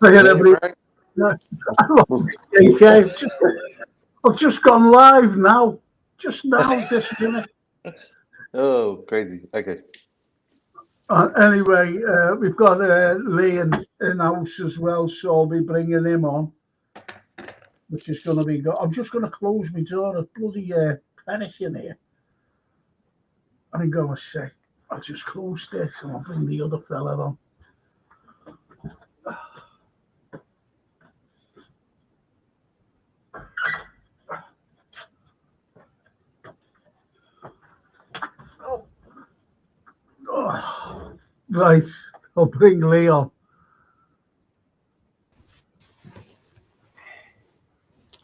Hi, everybody. I've just gone live now. Just now, this minute. Oh, crazy. Okay. Anyway, we've got Lee in house as well, so I'll be bringing him on, which is going to be good. I'm just going to close my door. It's bloody panic in here. I'm going to say, I'll just close this and I'll bring the other fella on. Oh, right, I'll bring Lee on.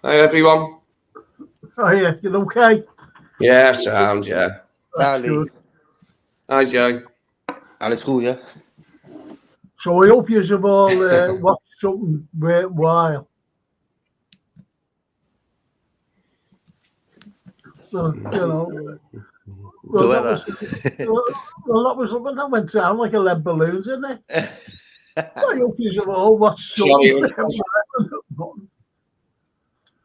Hi, everyone. Oh, yeah, you okay? Yeah, sound, yeah. That's good. Hi, Joe. Alice cool, yeah? So I hope you have all watched something worthwhile. Well, you know, that went down like a lead balloon, didn't it? I hope you have all watched something.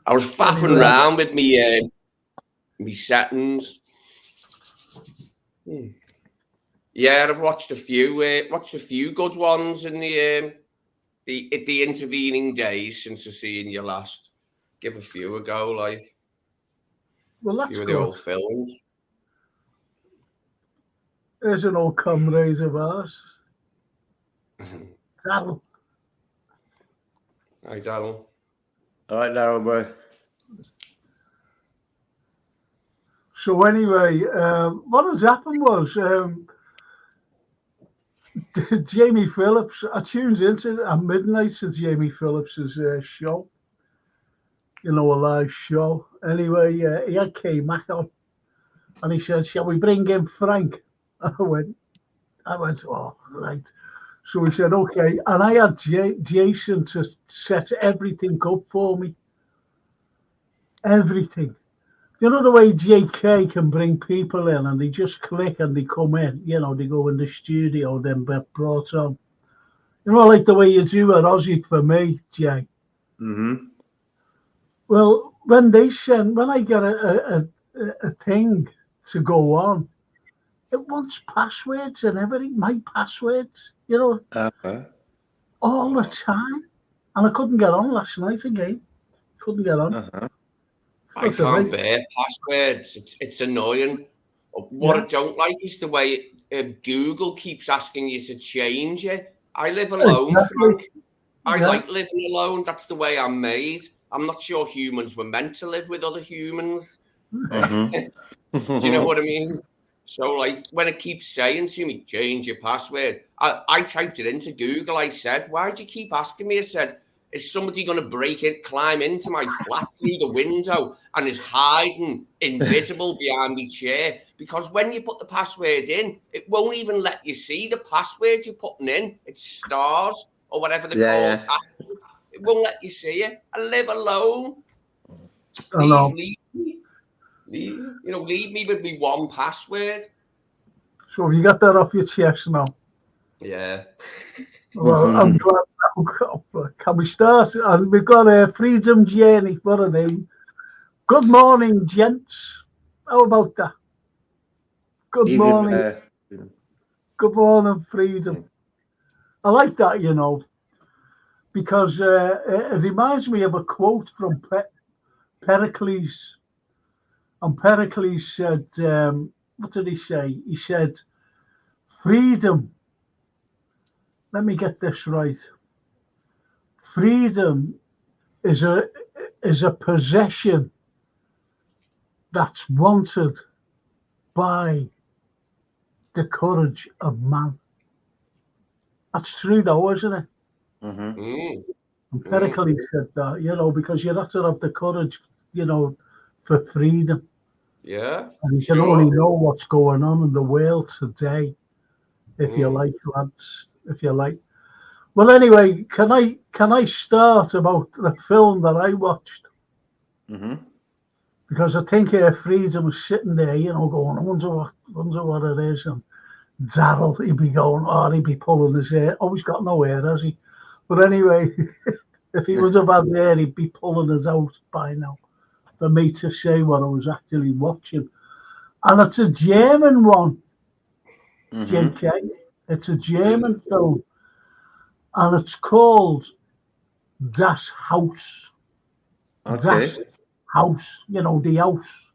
I was faffing around with me settings. Yeah, I've watched a few good ones in the intervening days since I've seen you last. Give a few a go, like. Well, that's a few of good. the old films. There's an old comrade of ours. Daryl. Hi, Daryl. All right, Daryl, bro. So anyway, what has happened was Jamie Phillips. I tuned into at midnight to Jamie Phillips's show. You know, a live show. Anyway, he had K-Mac on, and he said, "Shall we bring in Frank?" I went, "Oh, right." So he said, "Okay," and I had Jason to set everything up for me. Everything. You know the way JK can bring people in and they just click and they come in, you know, they go in the studio, then get brought on. You know, like the way you do at Aussie for me, Jay. Mm-hmm. Well, when I get a thing to go on, it wants passwords and everything, my passwords, you know, all the time. And I couldn't get on last night again. Couldn't get on. I can't bear passwords. It's annoying. What I don't like is the way Google keeps asking you to change it. I live alone, Frank. I like living alone. That's the way I'm made. I'm not sure humans were meant to live with other humans. Do you know what I mean? So, like, when it keeps saying to me, change your password, I typed it into Google. I said, why do you keep asking me? I said, is somebody going to break it, climb into my flat through the window and is hiding invisible behind my chair? Because when you put the password in, it won't even let you see the password you're putting in. It's stars or whatever they're called. Yeah. It won't let you see it. I live alone. Leave me. Leave me with me one password. So have you got that off your chest now? Yeah. Well, I'm glad. Can we start? And we've got a Freedom Journey. What a name. Good morning, gents. How about that? Good morning. Good morning, Freedom. I like that, you know, because it reminds me of a quote from Pericles. And Pericles said, what did he say? He said, freedom. Let me get this right. Freedom is a possession that's wanted by the courage of man. That's true, though, isn't it? And Pericles said that, you know, because you have to have the courage, you know, for freedom. Yeah. And you can only know what's going on in the world today, if you like, lads. If you like. Well, anyway, can I start about the film that I watched? Because I think Freedom was sitting there, you know, going, I wonder what it is. And Daryl, he'd be going, he'd be pulling his hair. Oh, he's got no hair, has he? But anyway, if he was about there, he'd be pulling us out by now for me to say what I was actually watching. And it's a German one, JK. It's a German film, and it's called Das Haus. Okay. Das Haus, the house.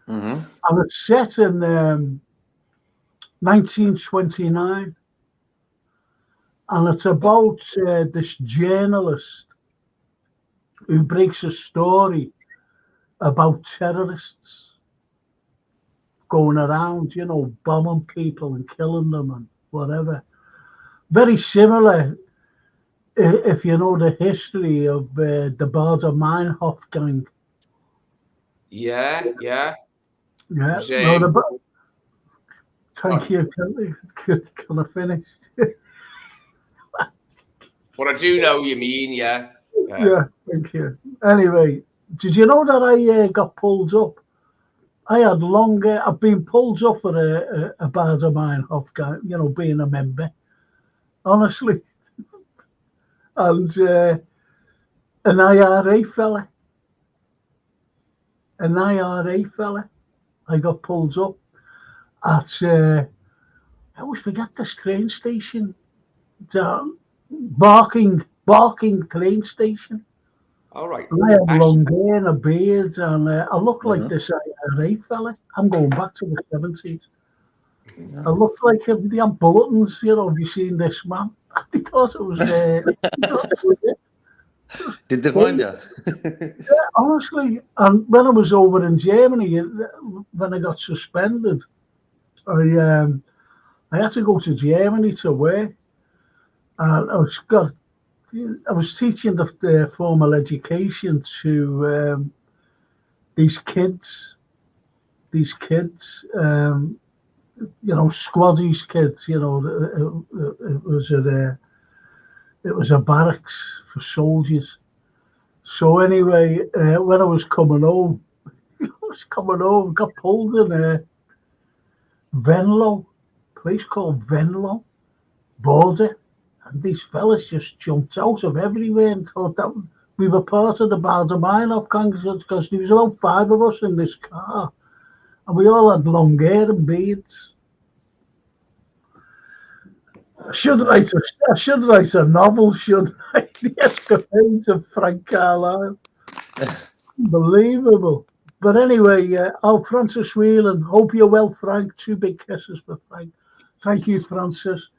Mm-hmm. And it's set in 1929. And it's about this journalist who breaks a story about terrorists going around, bombing people and killing them and whatever. Very similar, if you know the history of the Baader Meinhof gang. Yeah. Yeah. No, thank you. Can I finish? But I do know you mean, yeah. Yeah, thank you. Anyway, did you know that I got pulled up? I had I've been pulled up for a Baader Meinhof gang, being a member, honestly. And an IRA fella, I got pulled up at, I always forget this train station, Barking train station. All right. And I had long hair and a beard, and I looked like this IRA fella. I'm going back to the 70s. I looked like him. They had bulletins, have you seen this man? They thought it was it. Did they find you? Yeah, honestly. And when I was over in Germany, when I got suspended, I had to go to Germany to work. And I was teaching the formal education to these kids, squaddies kids. It was a barracks for soldiers. So anyway, when I was coming home, got pulled in Venlo, place called Venlo, border. And these fellas just jumped out of everywhere and thought that we were part of the Baader Meinhof gang, because there was about 5 of us in this car. And we all had long hair and beards. I should write a novel, shouldn't I? The Escapades of Frank Carlyle. Unbelievable. But anyway, Francis Whelan, hope you're well, Frank. 2 big kisses for Frank. Thank you, Francis.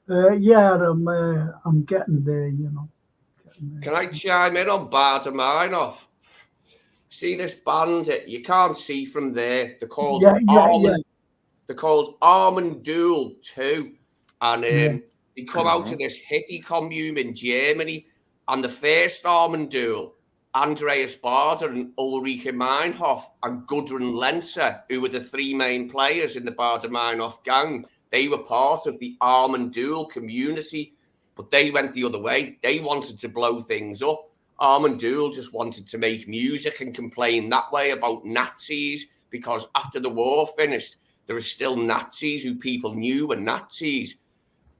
I'm getting there, Can I chime in on Baader Meinhof? See this band? You can't see from there. They're called They're called Armandul 2, and they come out of this hippie commune in Germany. And the first Armandul, Andreas Baader and Ulrike Meinhof and Gudrun Lenzer, who were the 3 main players in the Baader Meinhof gang, they were part of the Armandul community, but they went the other way. They wanted to blow things up. Armandul just wanted to make music and complain that way about Nazis, because after the war finished, there were still Nazis who people knew were Nazis,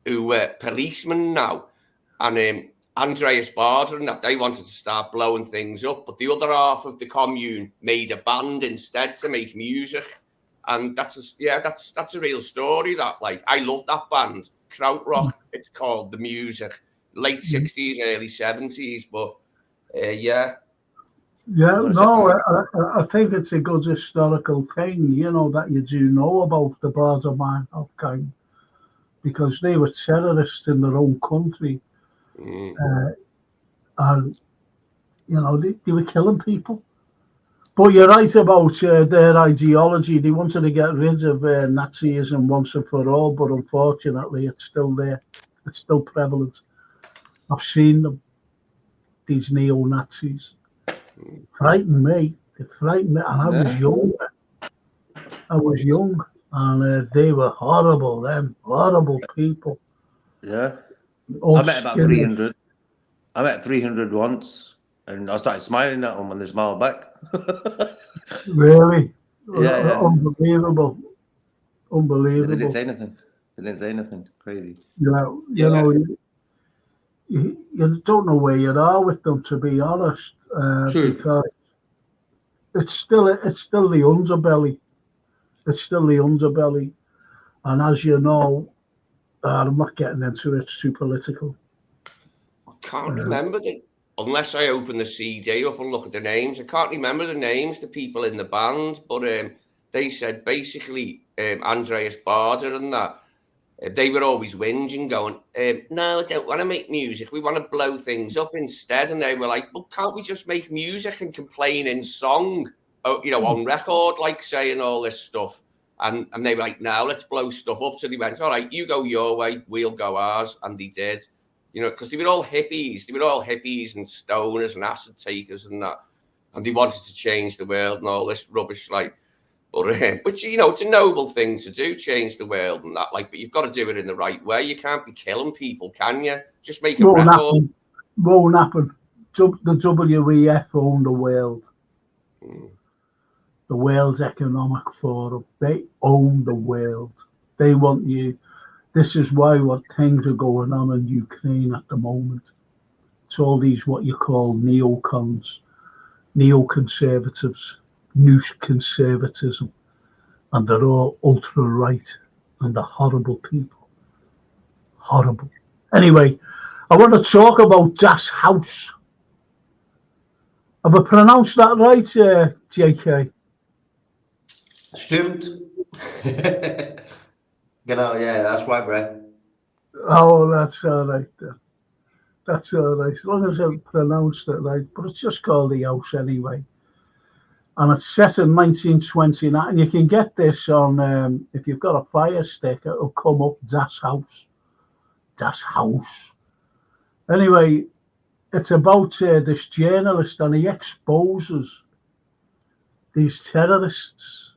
who were policemen now. And Andreas Baader and that, they wanted to start blowing things up. But the other half of the commune made a band instead to make music. And that's a real story. That, like, I love that band, Krautrock. It's called, the music, late 60s, early 70s. But yeah. Yeah, no, I think it's a good historical thing, that you do know about the Baader Meinhof gang, because they were terrorists in their own country. And, they were killing people. But you're right about their ideology. They wanted to get rid of Nazism once and for all, but unfortunately, it's still there. It's still prevalent. I've seen them, these neo-Nazis. Frightened me. It frightened me. And I was young. And they were horrible, horrible people. Yeah. All I met about 300. I met 300 once, and I started smiling at them when they smiled back. Really? Yeah. Unbelievable. They didn't say anything. Crazy. You you don't know where you are with them, to be honest, because it's still the underbelly. It's still the underbelly, and as you know, I'm not getting into it. It's too political. I can't remember unless I open the CD up and look at the names. I can't remember the names, the people in the band, but they said basically Andreas Barder and that. They were always whinging, going, no, I don't want to make music. We want to blow things up instead. And they were like, well, can't we just make music and complain in song, on record, like saying all this stuff? And they were like, no, let's blow stuff up. So they went, all right, you go your way, we'll go ours. And they did, because they were all hippies. They were all hippies and stoners and acid takers and that. And they wanted to change the world and all this rubbish, like. But which it's a noble thing to do, change the world and that. But you've got to do it in the right way. You can't be killing people, can you? Just make a record. Won't happen. The WEF own the world. The World Economic Forum. They own the world. They want you. This is why what things are going on in Ukraine at the moment. It's all these what you call neocons, neoconservatives. New conservatism, and they're all ultra right, and they're horrible people. Horrible. Anyway, I want to talk about Das Haus. Have I pronounced that right, JK? Stimmt. Genau, yeah, that's right, Brett. Oh, that's all right then. That's all right, as long as I pronounced it right. But it's just called the house anyway. And it's set in 1929. And you can get this on, if you've got a Fire Stick, it'll come up, Das Haus. Das Haus. Anyway, it's about this journalist, and he exposes these terrorists.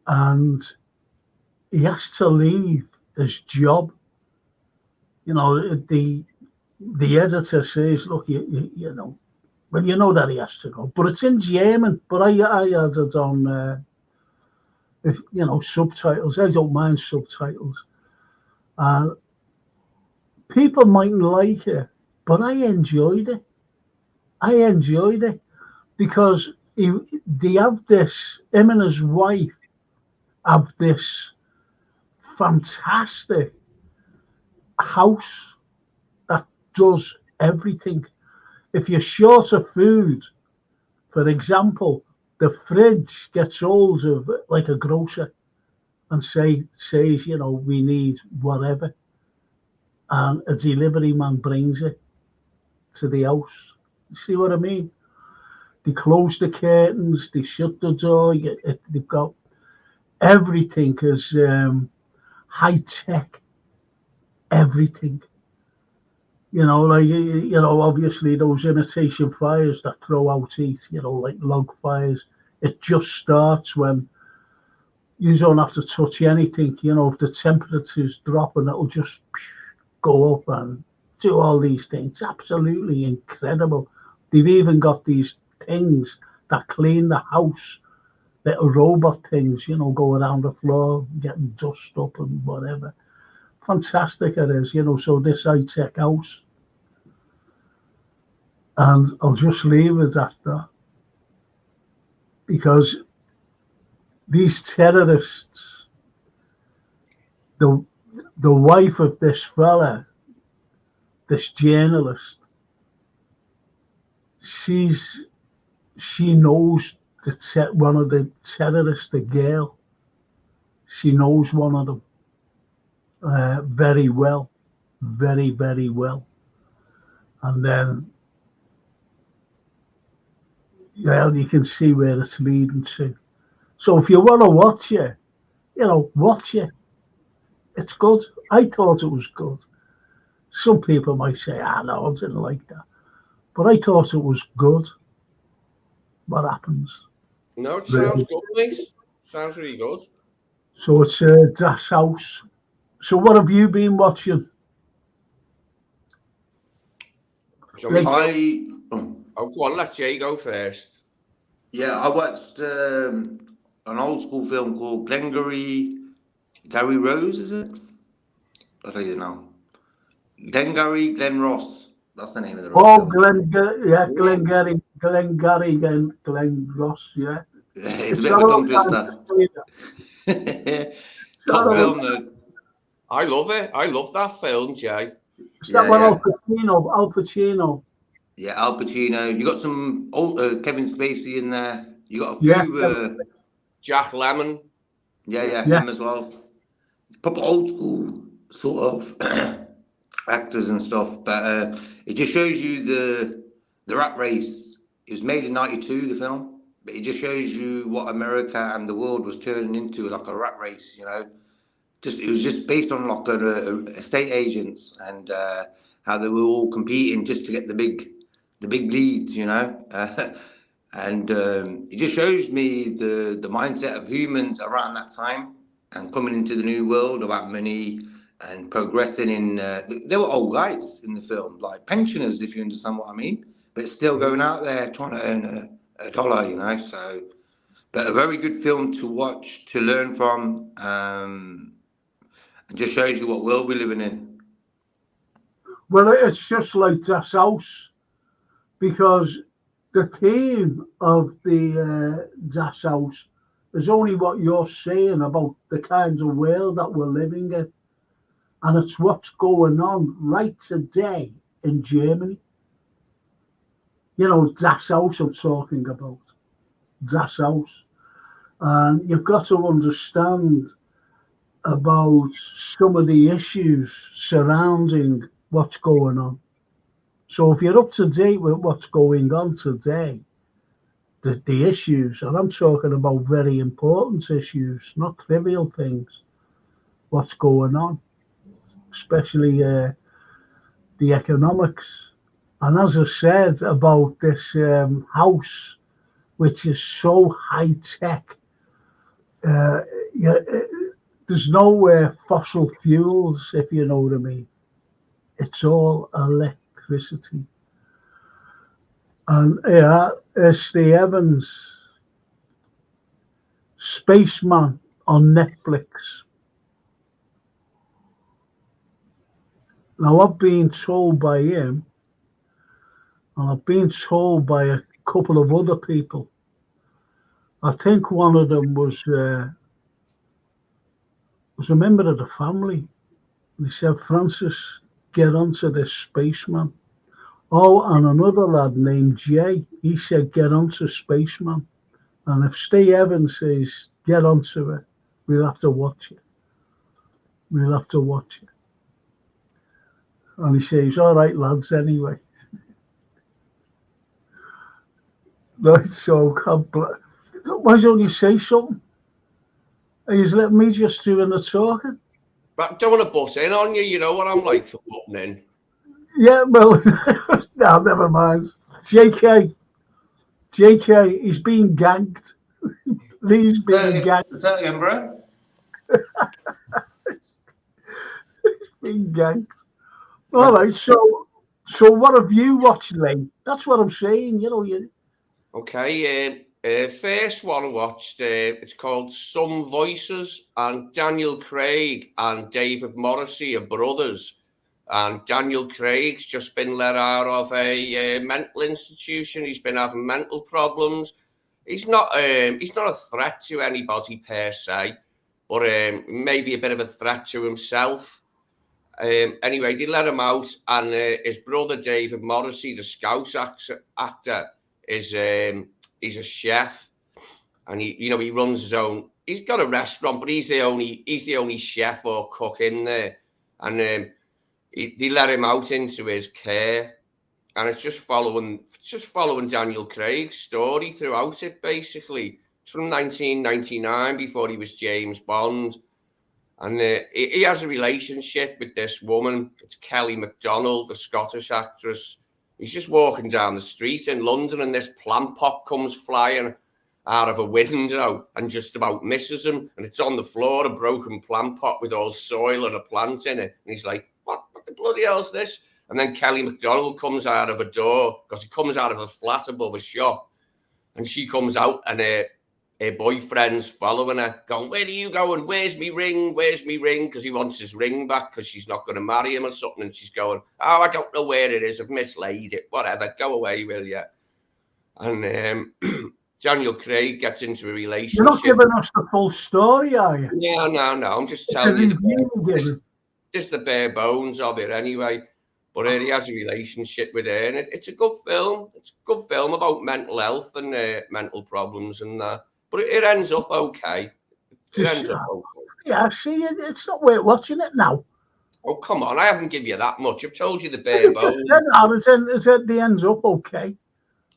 And he has to leave his job. The editor says, look, you know, well, you know that he has to go, but it's in German. But I had it on, subtitles. I don't mind subtitles. People mightn't like it, but I enjoyed it. Because they have this. Him and his wife have this fantastic house that does everything. If you're short of food, for example, the fridge gets hold of it like a grocer and says, we need whatever. And a delivery man brings it to the house. You see what I mean? They close the curtains, they shut the door, they've got everything is high tech, everything. Obviously those imitation fires that throw out heat, like log fires, it just starts when you don't have to touch anything. If the temperature's dropping, it'll just go up and do all these things. Absolutely incredible. They've even got these things that clean the house, little robot things, go around the floor, getting dust up and whatever. Fantastic it is, so this high-tech house. And I'll just leave it at that. Because these terrorists, the wife of this fella, this journalist, she knows one of the terrorists, the girl. She knows one of them very well, very, very well. And then, you can see where it's leading to. So if you want to watch it, watch it. It's good. I thought it was good. Some people might say, no, I didn't like that. But I thought it was good. What happens? No, it sounds good, mate. Sounds really good. So it's Das Haus. So what have you been watching? Go on, let Jay go first. Yeah, I watched an old school film called Gary Rose, is it? I don't even know. Glen Ross. That's the name of the Oh, film. Glen Ross, yeah. It's a bit of a tongue twister. Top film though. I love it. I love that film, Jay. Is that one Al Pacino? Al Pacino. Yeah, Al Pacino. You got some old Kevin Spacey in there. You got a few. Jack Lemmon. Yeah, him as well. Proper old school sort of actors and stuff. But it just shows you the rat race. It was made in '92, the film, but it just shows you what America and the world was turning into, like a rat race. You know, it was just based on like estate agents and how they were all competing just to get the big leads. You know. And it just shows me the mindset of humans around that time and coming into the new world about money and progressing in. They were old guys in the film, like pensioners, if you understand what I mean, but still going out there trying to earn a dollar, you know. So, but a very good film to watch, to learn from, and just shows you what world we're living in. Well, it's just like Das House, because the theme of the Das House is only what you're saying about the kinds of world that we're living in. And it's what's going on right today in Germany. You know, Das House I'm talking about. Das House. And you've got to understand about some of the issues surrounding what's going on. So if you're up to date with what's going on today, the issues, and I'm talking about very important issues, not trivial things, what's going on, especially the economics. And as I said about this house, which is so high tech, there's no fossil fuels, if you know what I mean. It's all electricity. And it's the Evans Spaceman on Netflix. Now, I've been told by him, and I've been told by a couple of other people. I think one of them was a member of the family. He said, Francis, get onto this Spaceman. Oh, and another lad named Jay, he said, get onto Spaceman. And if Steve Evans says, get onto it, we'll have to watch it. We'll have to watch it. And he says, all right, lads, anyway. Right, so, why don't you say something? He's letting me just doing the talking. But don't want to bust in on you, you know what I'm like for butting in. Yeah, well, no, never mind. JK, he's being ganked. Lee's being ganked. Is that again, bro? He's being ganked. All right, so what have you watched, Lee? That's what I'm saying, you know. Okay, first one I watched, it's called Some Voices, and Daniel Craig and David Morrissey are brothers. And Daniel Craig's just been let out of a mental institution. He's been having mental problems. He's not a threat to anybody per se, but maybe a bit of a threat to himself. Anyway, they let him out, and his brother David Morrissey, the Scouse actor, is he's a chef, and he runs his own. He's got a restaurant, but he's the only chef or cook in there, and they let him out into his care, and it's just following Daniel Craig's story throughout it. Basically, it's from 1999, before he was James Bond, and he has a relationship with this woman. It's Kelly MacDonald, the Scottish actress. He's just walking down the street in London, and this plant pot comes flying out of a window and just about misses him, and it's on the floor, a broken plant pot with all soil and a plant in it, and he's like, what the bloody hell's this? And then Kelly MacDonald comes out of a door, because he comes out of a flat above a shop, and she comes out, and her boyfriend's following her, going, "Where are you going? Where's me ring? Where's me ring?" Because he wants his ring back because she's not going to marry him or something. And she's going, "Oh, I don't know where it is. I've mislaid it. Whatever. Go away, will you?" And Daniel Craig gets into a relationship. You're not giving us the full story, are you? No. I'm just telling you just the bare bones of it anyway. But he has a relationship with her, and it's a good film. It's a good film about mental health and mental problems and that. But it ends up okay. Yeah, see, it's not worth watching it now. Oh, come on. I haven't given you that much. I've told you the bare bones. The ends up okay.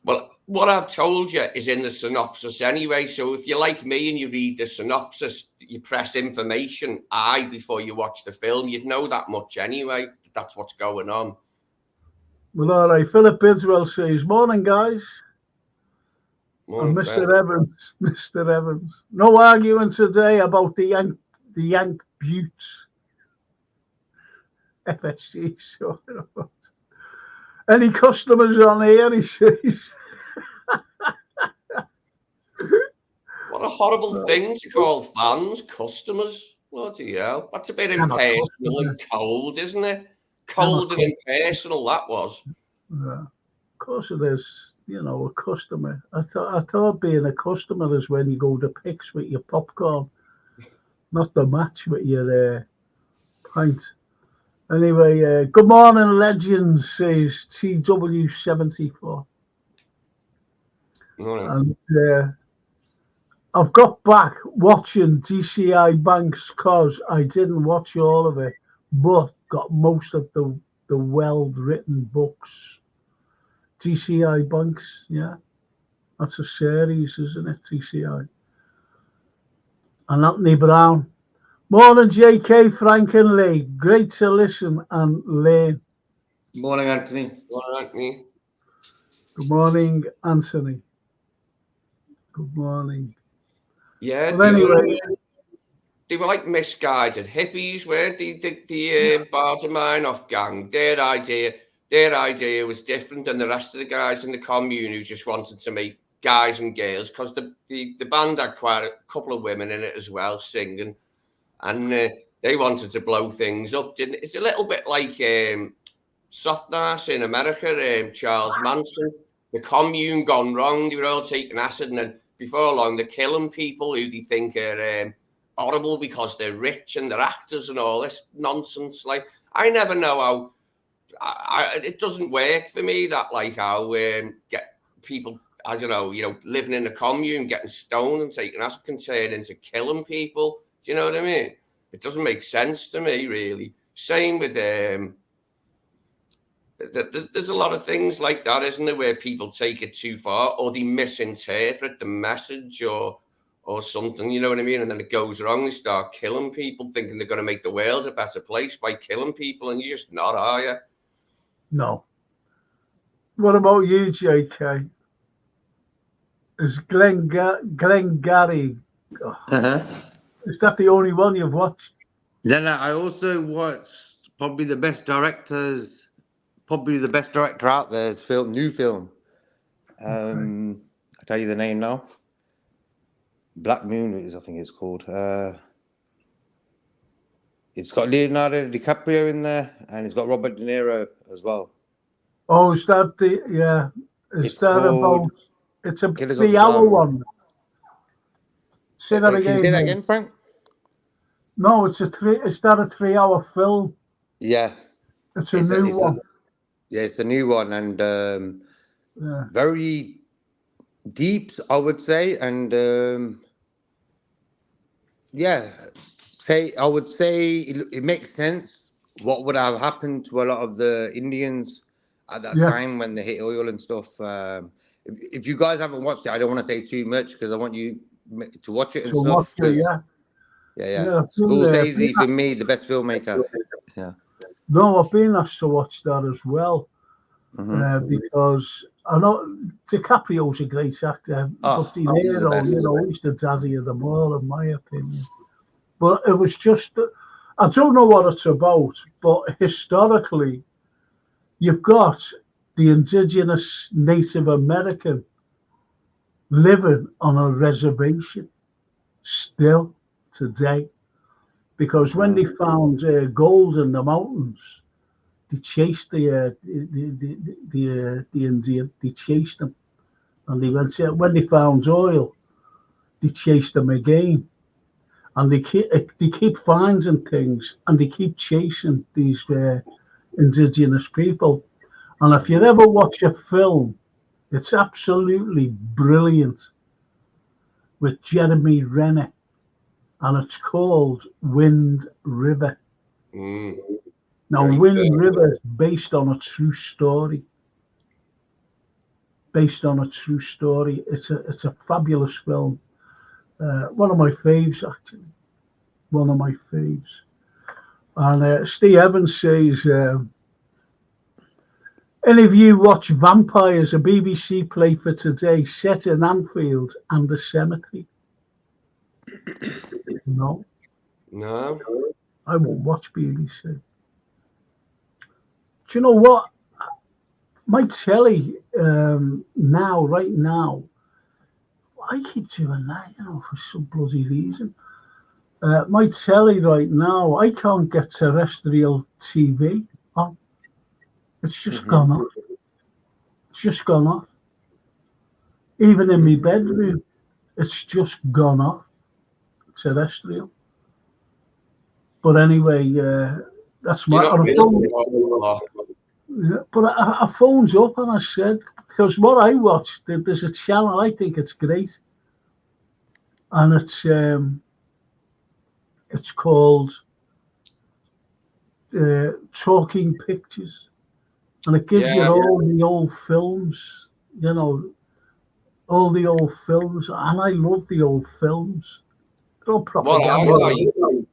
Well, what I've told you is in the synopsis anyway. So if you're like me and you read the synopsis, you press information I before you watch the film, you'd know that much anyway. That's what's going on. Well, all right. Philip Bidswell says, "Morning, guys." Morning, and Mr. Evans. No arguing today about the Yank Buttes. FSC. So, any customers on here, he says. What a horrible thing to call fans customers. Bloody hell. That's a bit impersonal and cold, isn't it? Cold and impersonal, that was. Yeah. Of course it is. You know, a customer. I thought being a customer is when you go to Picks with your popcorn, not the match with your pint. Anyway, good morning, legends, says TW74. Morning. And I've got back watching DCI Banks because I didn't watch all of it, but got most of the well-written books. DCI Banks, yeah. That's a series, isn't it, DCI? And Anthony Brown. Morning, JK, Frank and Lee. Great to listen and learn. Morning, Anthony. Morning, Anthony. Good morning, Anthony. Good morning. Yeah, but anyway, they were like misguided hippies, weren't they? The Bardemine gang. Their idea was different than the rest of the guys in the commune who just wanted to make guys and girls, because the band had quite a couple of women in it as well singing, and they wanted to blow things up, didn't it? It's a little bit like Soft Nas in America, Charles Manson. The commune gone wrong. They were all taking acid, and then before long they're killing people who they think are horrible because they're rich and they're actors and all this nonsense. Like, I never know how. It doesn't work for me that, like, how get people, I don't know, living in a commune, getting stoned and taking acid can turn into killing people. Do you know what I mean? It doesn't make sense to me, really. Same with there's a lot of things like that, isn't there, where people take it too far or they misinterpret the message or something, you know what I mean? And then it goes wrong. They start killing people, thinking they're going to make the world a better place by killing people, and you're just not, are you? No. What about you, JK? Is Glengarry? Is that the only one you've watched? Then I also watched probably the best director out there is new film. I'll tell you the name now. Black Moon I think it's called. It's got Leonardo DiCaprio in there, and it's got Robert De Niro as well. Oh, is that Is that about? It's a 3-hour one. Say that again. Can you say that again, Frank? No, it's a 3-hour film. Yeah. It's a new one. It's a new one, and very deep, I would say, and I would say it makes sense what would have happened to a lot of the Indians at that time when they hit oil and stuff. If you guys haven't watched it, I don't want to say too much because I want you to watch it and stuff. Scorsese, for me, the best filmmaker. Yeah. No, I've been asked to watch that as well because I know DiCaprio's a great actor, but De Niro, he's the daddy of them all, in my opinion. But it was just, I don't know what it's about, but historically, you've got the indigenous Native American living on a reservation still today, because when they found gold in the mountains, they chased the Indian. They chased them, and they went. When they found oil, they chased them again, and they keep finding things, and they keep chasing these indigenous people. And if you ever watch a film, it's absolutely brilliant with Jeremy Renner, and it's called Wind River. Now, Wind River is based on a true story. Based on a true story. It's a fabulous film. One of my faves, actually. One of my faves. And Steve Evans says, any of you watch Vampires, a BBC play for today, set in Anfield and the cemetery? No. No. I won't watch BBC. Do you know what? My telly right now, I keep doing that, for some bloody reason. My telly right now, I can't get terrestrial TV on. It's just gone off. It's just gone off. Even in my bedroom, it's just gone off. Terrestrial. But anyway, that's my. But I phoned up and I said, because what I watched, there's a channel, I think it's great, and it's called Talking Pictures, and it gives you all the old films, all the old films, and I love the old films. They're all propaganda.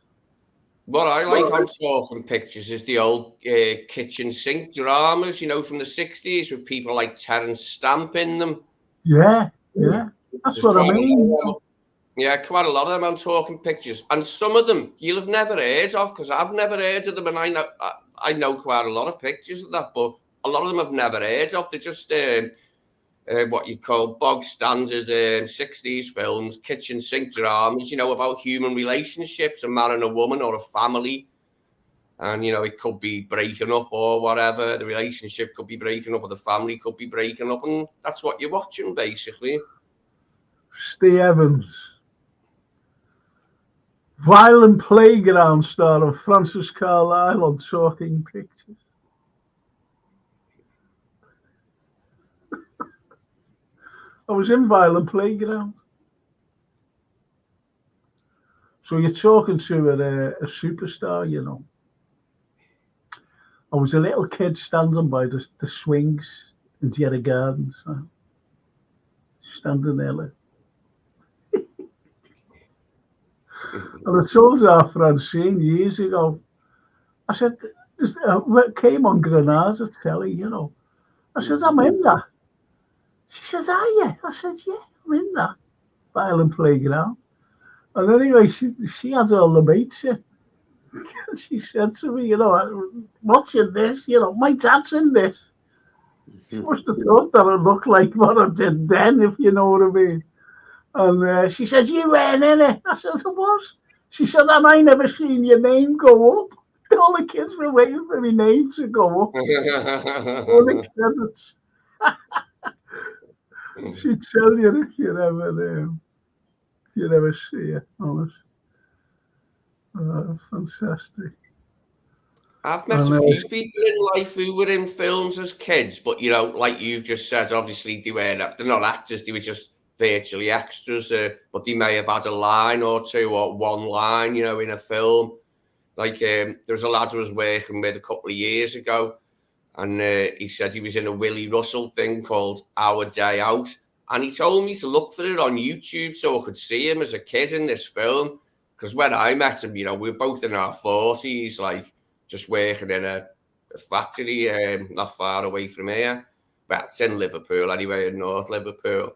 What I like on Talking Pictures is the old kitchen sink dramas, from the 60s with people like Terence Stamp in them. Yeah. That's what I mean. Yeah, quite a lot of them on Talking Pictures. And some of them you'll have never heard of, because I've never heard of them, and I know quite a lot of pictures of that, but a lot of them I've never heard of. They're just what you call bog standard 60s films, kitchen sink dramas, about human relationships, a man and a woman or a family. And, it could be breaking up or whatever. The relationship could be breaking up or the family could be breaking up. And that's what you're watching, basically. Steve Evans. Violent Playground starring Frank Carlyle on Talking Pictures. I was in Violent Playground. So you're talking to a superstar, I was a little kid standing by the swings in Jeddah Gardens. Standing there like. And I told our Francine years ago, I said, came on Granada telly, I said, I'm in that. She says, are you? I said, yeah, I'm in that Violent Playground. And anyway, she had all the mates in. She said to me, watching this, my dad's in this. She must have thought that I looked like what I did then, if you know what I mean. And she says, you weren't in it. I said, I was. She said, and I never seen your name go up. All the kids were waiting for my name to go up. All the credits. She'd tell you if you never see it, honest. Fantastic. I've met a few people in life who were in films as kids, but like you've just said, obviously they're not actors, they were just virtually extras, but they may have had a line or two or one line, in a film. Like there's a lad I was working with a couple of years ago, and he said he was in a Willie Russell thing called Our Day Out, and he told me to look for it on YouTube so I could see him as a kid in this film. Because when I met him, we were both in our 40s, like just working in a factory not far away from here. Well, it's in Liverpool anyway, in North Liverpool.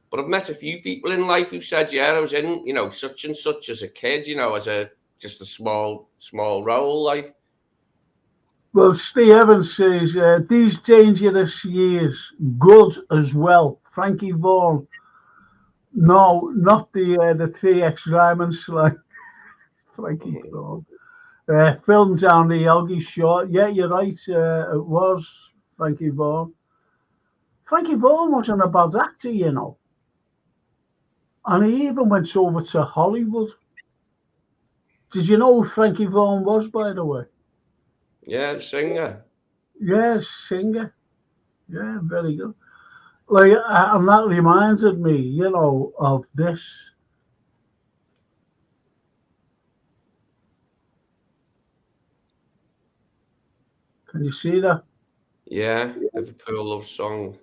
But I've met a few people in life who said, yeah, I was in, such and such as a kid, as just a small role, like. Well, Steve Evans says, these dangerous years, good as well. Frankie Vaughan No, not the 3X like Frankie Vaughan. Filmed down the Yogi Shore. Yeah, you're right. It was Frankie Vaughan. Frankie Vaughan wasn't a bad actor, you know. And he even went over to Hollywood. Did you know who Frankie Vaughan was, by the way? Yeah, singer. Yeah, singer. Yeah, very good. Like, and that reminded me, you know, of this. Can you see that? Yeah, Liverpool love song.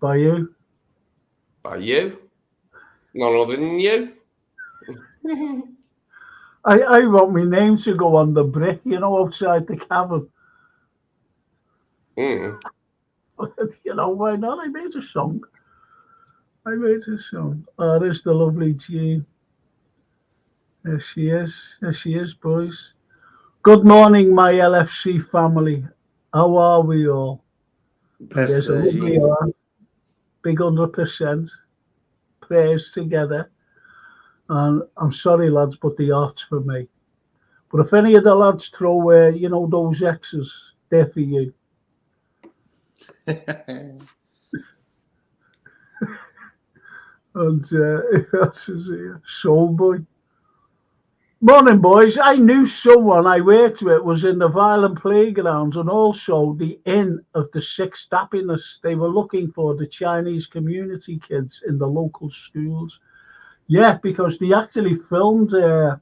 By you? By you? None other than you. I want my name to go on the brick, you know, outside the cavern. Mm. You know, why not? I made a song. Oh, there's the lovely Jean. There she is. There she is, boys. Good morning, my LFC family. How are we all? And Bless there's a lovely Jean. big 100%. Prayers together. And I'm sorry, lads, but the art's for me. But if any of the lads throw, you know, those X's, they're for you. And that's Soul Boy. Morning, boys. I knew someone I worked with was in the violent playgrounds and also the inn of the Sixth Happiness. They were looking for the Chinese community kids in the local schools. Yeah, because they actually filmed the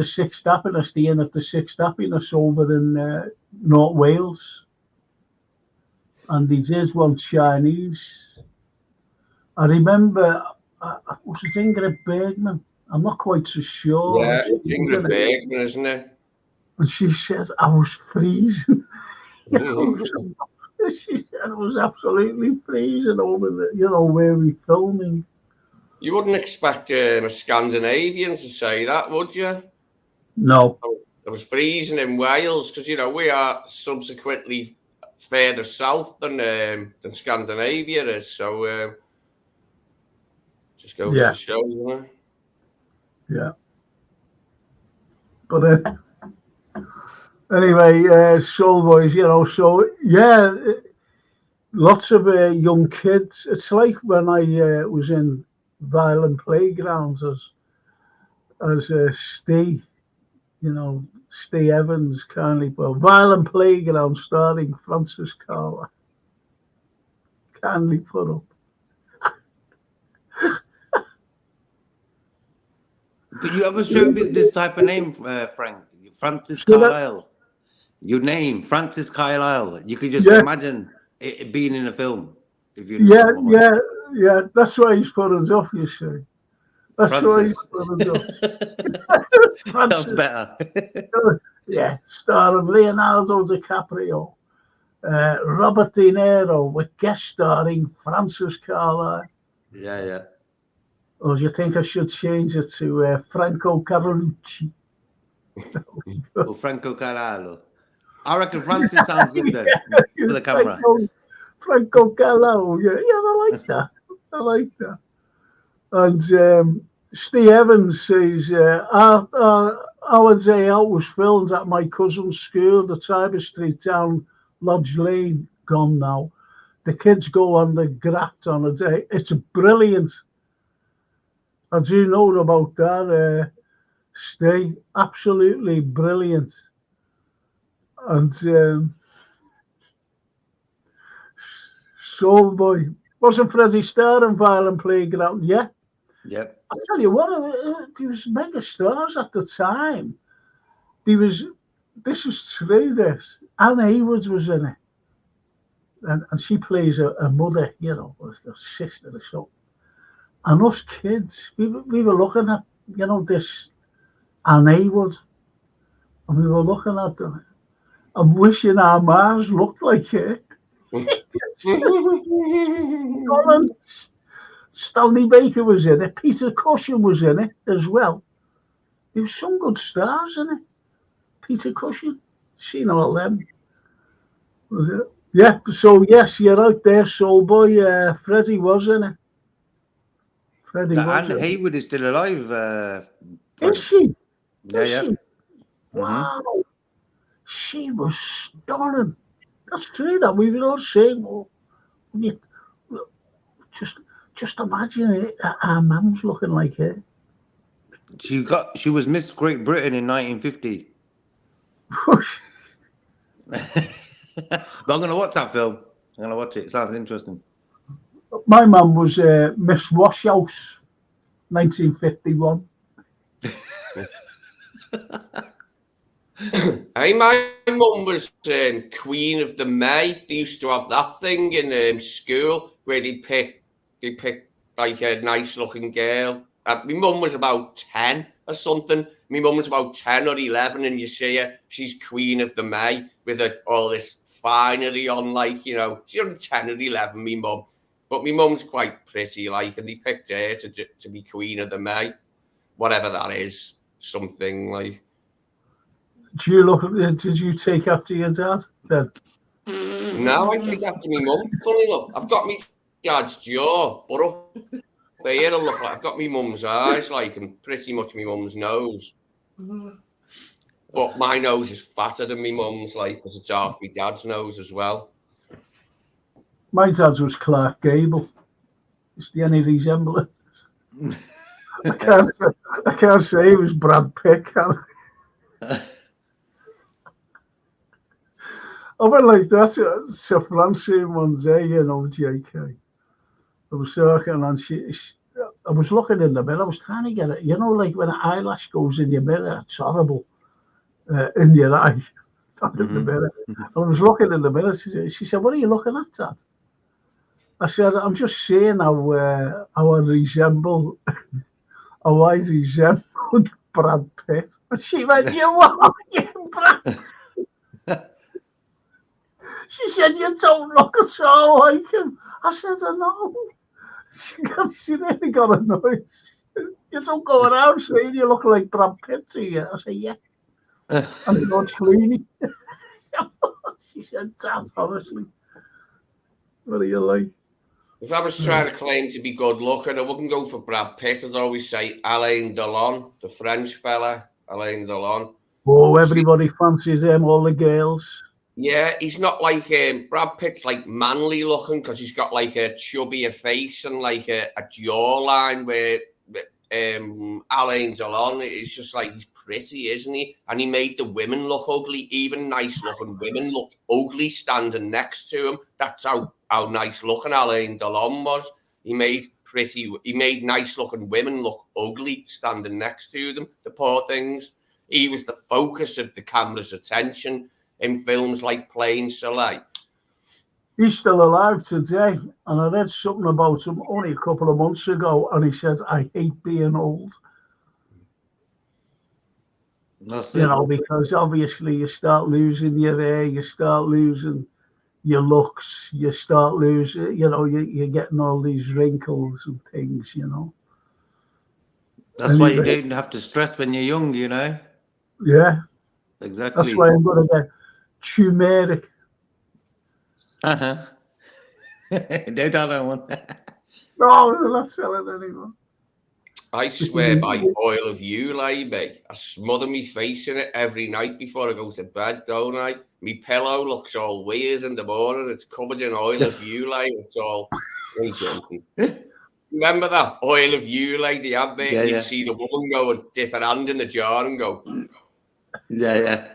Sixth Happiness, the inn of the Sixth Happiness over in North Wales. And they did one Chinese. I remember, was it Ingrid Bergman? I'm not quite so sure. Yeah, it's Ingrid Bergman, isn't it? And she says, I was freezing. She said it was absolutely freezing over the, you know, where we filming. You wouldn't expect a Scandinavian to say that, would you? No. It was freezing in Wales because, you know, we are subsequently further south than Scandinavia is. So just goes to show, you know. Yeah. But anyway, Soul Boys, you know, so yeah, lots of young kids. It's like when I was in violent playgrounds as Steve, you know, Steve Evans kindly put violent playground starring Francis Carlyle. Kindly put up. But you ever show me this type of name, Frank? Francis Carlyle. Your name, Francis Carlyle. You could just imagine it being in a film. If you yeah. That's why he's put us off, you see. That's why he's put us off. Sounds better. Yeah, starring Leonardo DiCaprio, Robert De Niro, with guest starring Francis Carlyle. Yeah. Or do you think I should change it to Franco Carlucci? Or Franco Carlyle. I reckon Francis sounds good then for the camera. Franco Carlyle, yeah, I like that. And Steve Evans says, our day out was filmed at my cousin's school, the Tiber Street down Lodge Lane, gone now. The kids go on the graft on a day. It's brilliant. I do know about that, Steve. Absolutely brilliant. And Soul Boy. Wasn't Freddie Starr in Violent Playground? Yeah. Yep. I'll tell you what, there was mega stars at the time. This is true, this. Anne Haywood was in it. And she plays a mother, you know, or a sister or something. And us kids, we were looking at, you know, this Anne Haywood. And we were looking at them and wishing our Mars looked like her. Stanley Baker was in it. Peter Cushing was in it as well. There was some good stars in it. Peter Cushing, seen all them. Was it? Yeah, so yes, you're out there, soul boy. Freddie was in it. Freddie That was Anne in it. Hayward is still alive. Is Frank. she? Yeah, Is yeah. she? Mm-hmm. Wow. She was stunning. That's true that we were all saying, well, you- just just imagine it, our mum's looking like her. She was Miss Great Britain in 1950. But I'm gonna watch that film. I'm gonna watch it. It sounds interesting. My mum was Miss Washhouse, 1951. Hey, my mum was Queen of the May. They used to have that thing in school where they pick like a nice looking girl. My mum was about 10 or something. My mum was about 10 or 11, and you see her, she's Queen of the May with all this finery on, like, you know, she's only 10 or 11, my mum. But my mum's quite pretty, like, and they picked her to be Queen of the May, whatever that is, something like. Do you look? Did you take after your dad then? No, I take after my mum. Funny enough, I've got me dad's jaw, but up here I look like I've got my mum's eyes, like, and pretty much my mum's nose. But my nose is fatter than my mum's, like, because it's half my dad's nose as well. My dad's was Clark Gable. Is there any resemblance? I can't. I can't say it was Brad Pitt. Can I? I went like that. So Francie one day, you know, JK. I was talking and I was looking in the mirror. I was trying to get it. You know, like when an eyelash goes in your mirror, it's horrible in your eye. In the mirror. I was looking in the mirror. She said, "What are you looking at, Dad?" I said, "I'm just seeing how I resemble Brad Pitt." And she went, "You are, you Brad." She said, "You don't look at all like him." I said, "I know." She really got annoyed. You don't go around saying you look like Brad Pitt, do you? I said, "Yeah." And George Clooney. She said, "Dad, honestly, what are you like?" If I was trying to claim to be good looking, I wouldn't go for Brad Pitt. I'd always say Alain Delon, the French fella, Alain Delon. Oh, everybody fancies him, all the girls. Yeah, he's not like Brad Pitt's like manly looking because he's got like a chubbier face and like a jawline where Alain Delon is just like he's pretty, isn't he? And he made the women look ugly. Even nice looking women looked ugly standing next to him. That's how nice looking Alain Delon was. He made nice looking women look ugly standing next to them. The poor things. He was the focus of the camera's attention in films like Plain Soleil. He's still alive today, and I read something about him only a couple of months ago, and he says, "I hate being old." That's You it. know, because obviously you start losing your hair, you start losing your looks, you start losing, you know, you're getting all these wrinkles and things, you know. That's why you Anyway, don't have to stress when you're young, you know? yeah, that's why Exactly. I'm going to get turmeric. Uh-huh. Don't tell no one. No, I'm not selling anyone. I swear by oil of you, mate. I smother me face in it every night before I go to bed, don't I? Me pillow looks all weird in the morning. It's covered in oil of you, it's all joking. Remember that oil of you, the advert? Yeah, You'd yeah. see the woman go and dip her hand in the jar and go. Yeah,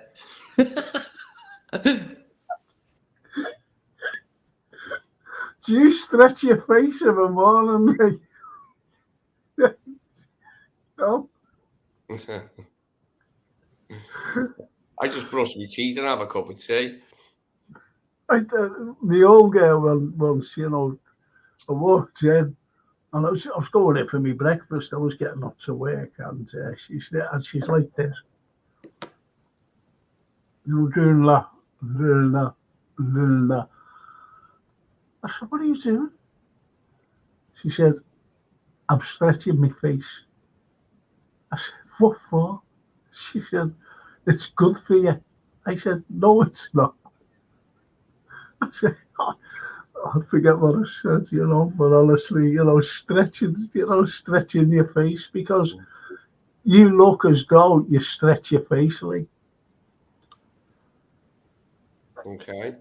yeah. Do you stretch your face every morning, mate? No? I just brush my teeth and have a cup of tea. The old girl once, you know, I walked in and I was going in for my breakfast. I was getting up to work, and she's there, and she's like this, you know, doing that, doing that, doing that. I said, "What are you doing?" She said, "I'm stretching my face." I said, "What for?" She said, "It's good for you." I said, "No, it's not." I forget what I said, but honestly, stretching your face because you look as though you stretch your face, like. Okay.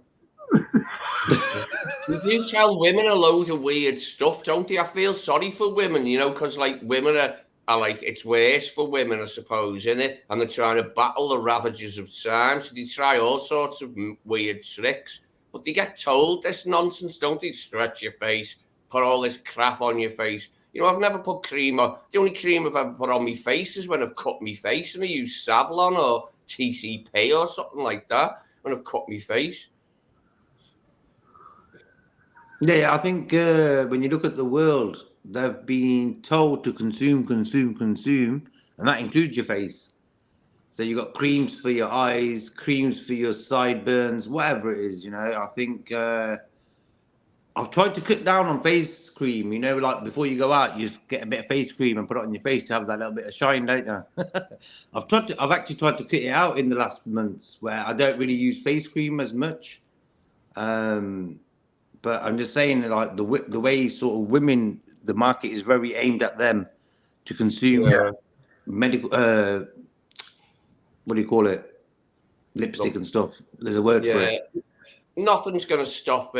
You do tell women a load of weird stuff, don't you? I feel sorry for women, because like women are like, it's worse for women, I suppose, isn't it? And they're trying to battle the ravages of time, so they try all sorts of weird tricks. But they get told this nonsense, don't they? Stretch your face, put all this crap on your face. I've never put cream on. The only cream I've ever put on my face is when I've cut my face and I use Savlon or TCP or something like that when I've cut my face. Yeah, I think when you look at the world, they've been told to consume, and that includes your face. So you got creams for your eyes, creams for your sideburns, whatever it is. I think I've tried to cut down on face cream. Like before you go out, you just get a bit of face cream and put it on your face to have that little bit of shine, don't you? I've actually tried to cut it out in the last months, where I don't really use face cream as much. But I'm just saying, like the way sort of women, the market is very aimed at them to consume medical. What do you call it? Lipstick and stuff. There's a word for it. Nothing's going to stop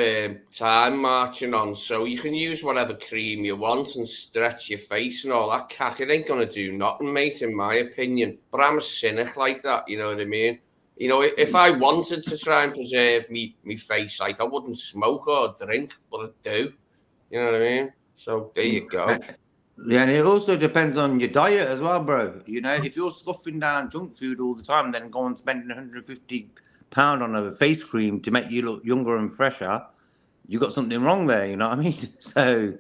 time marching on, so you can use whatever cream you want and stretch your face and all that cack. It ain't going to do nothing, mate, in my opinion. But I'm a cynic like that, you know what I mean? If I wanted to try and preserve me face, like I wouldn't smoke or drink, but I do. You know what I mean? So there you go. Yeah, and it also depends on your diet as well, bro. If you're stuffing down junk food all the time, then go and spend £150 on a face cream to make you look younger and fresher, you got something wrong there. You know what I mean? So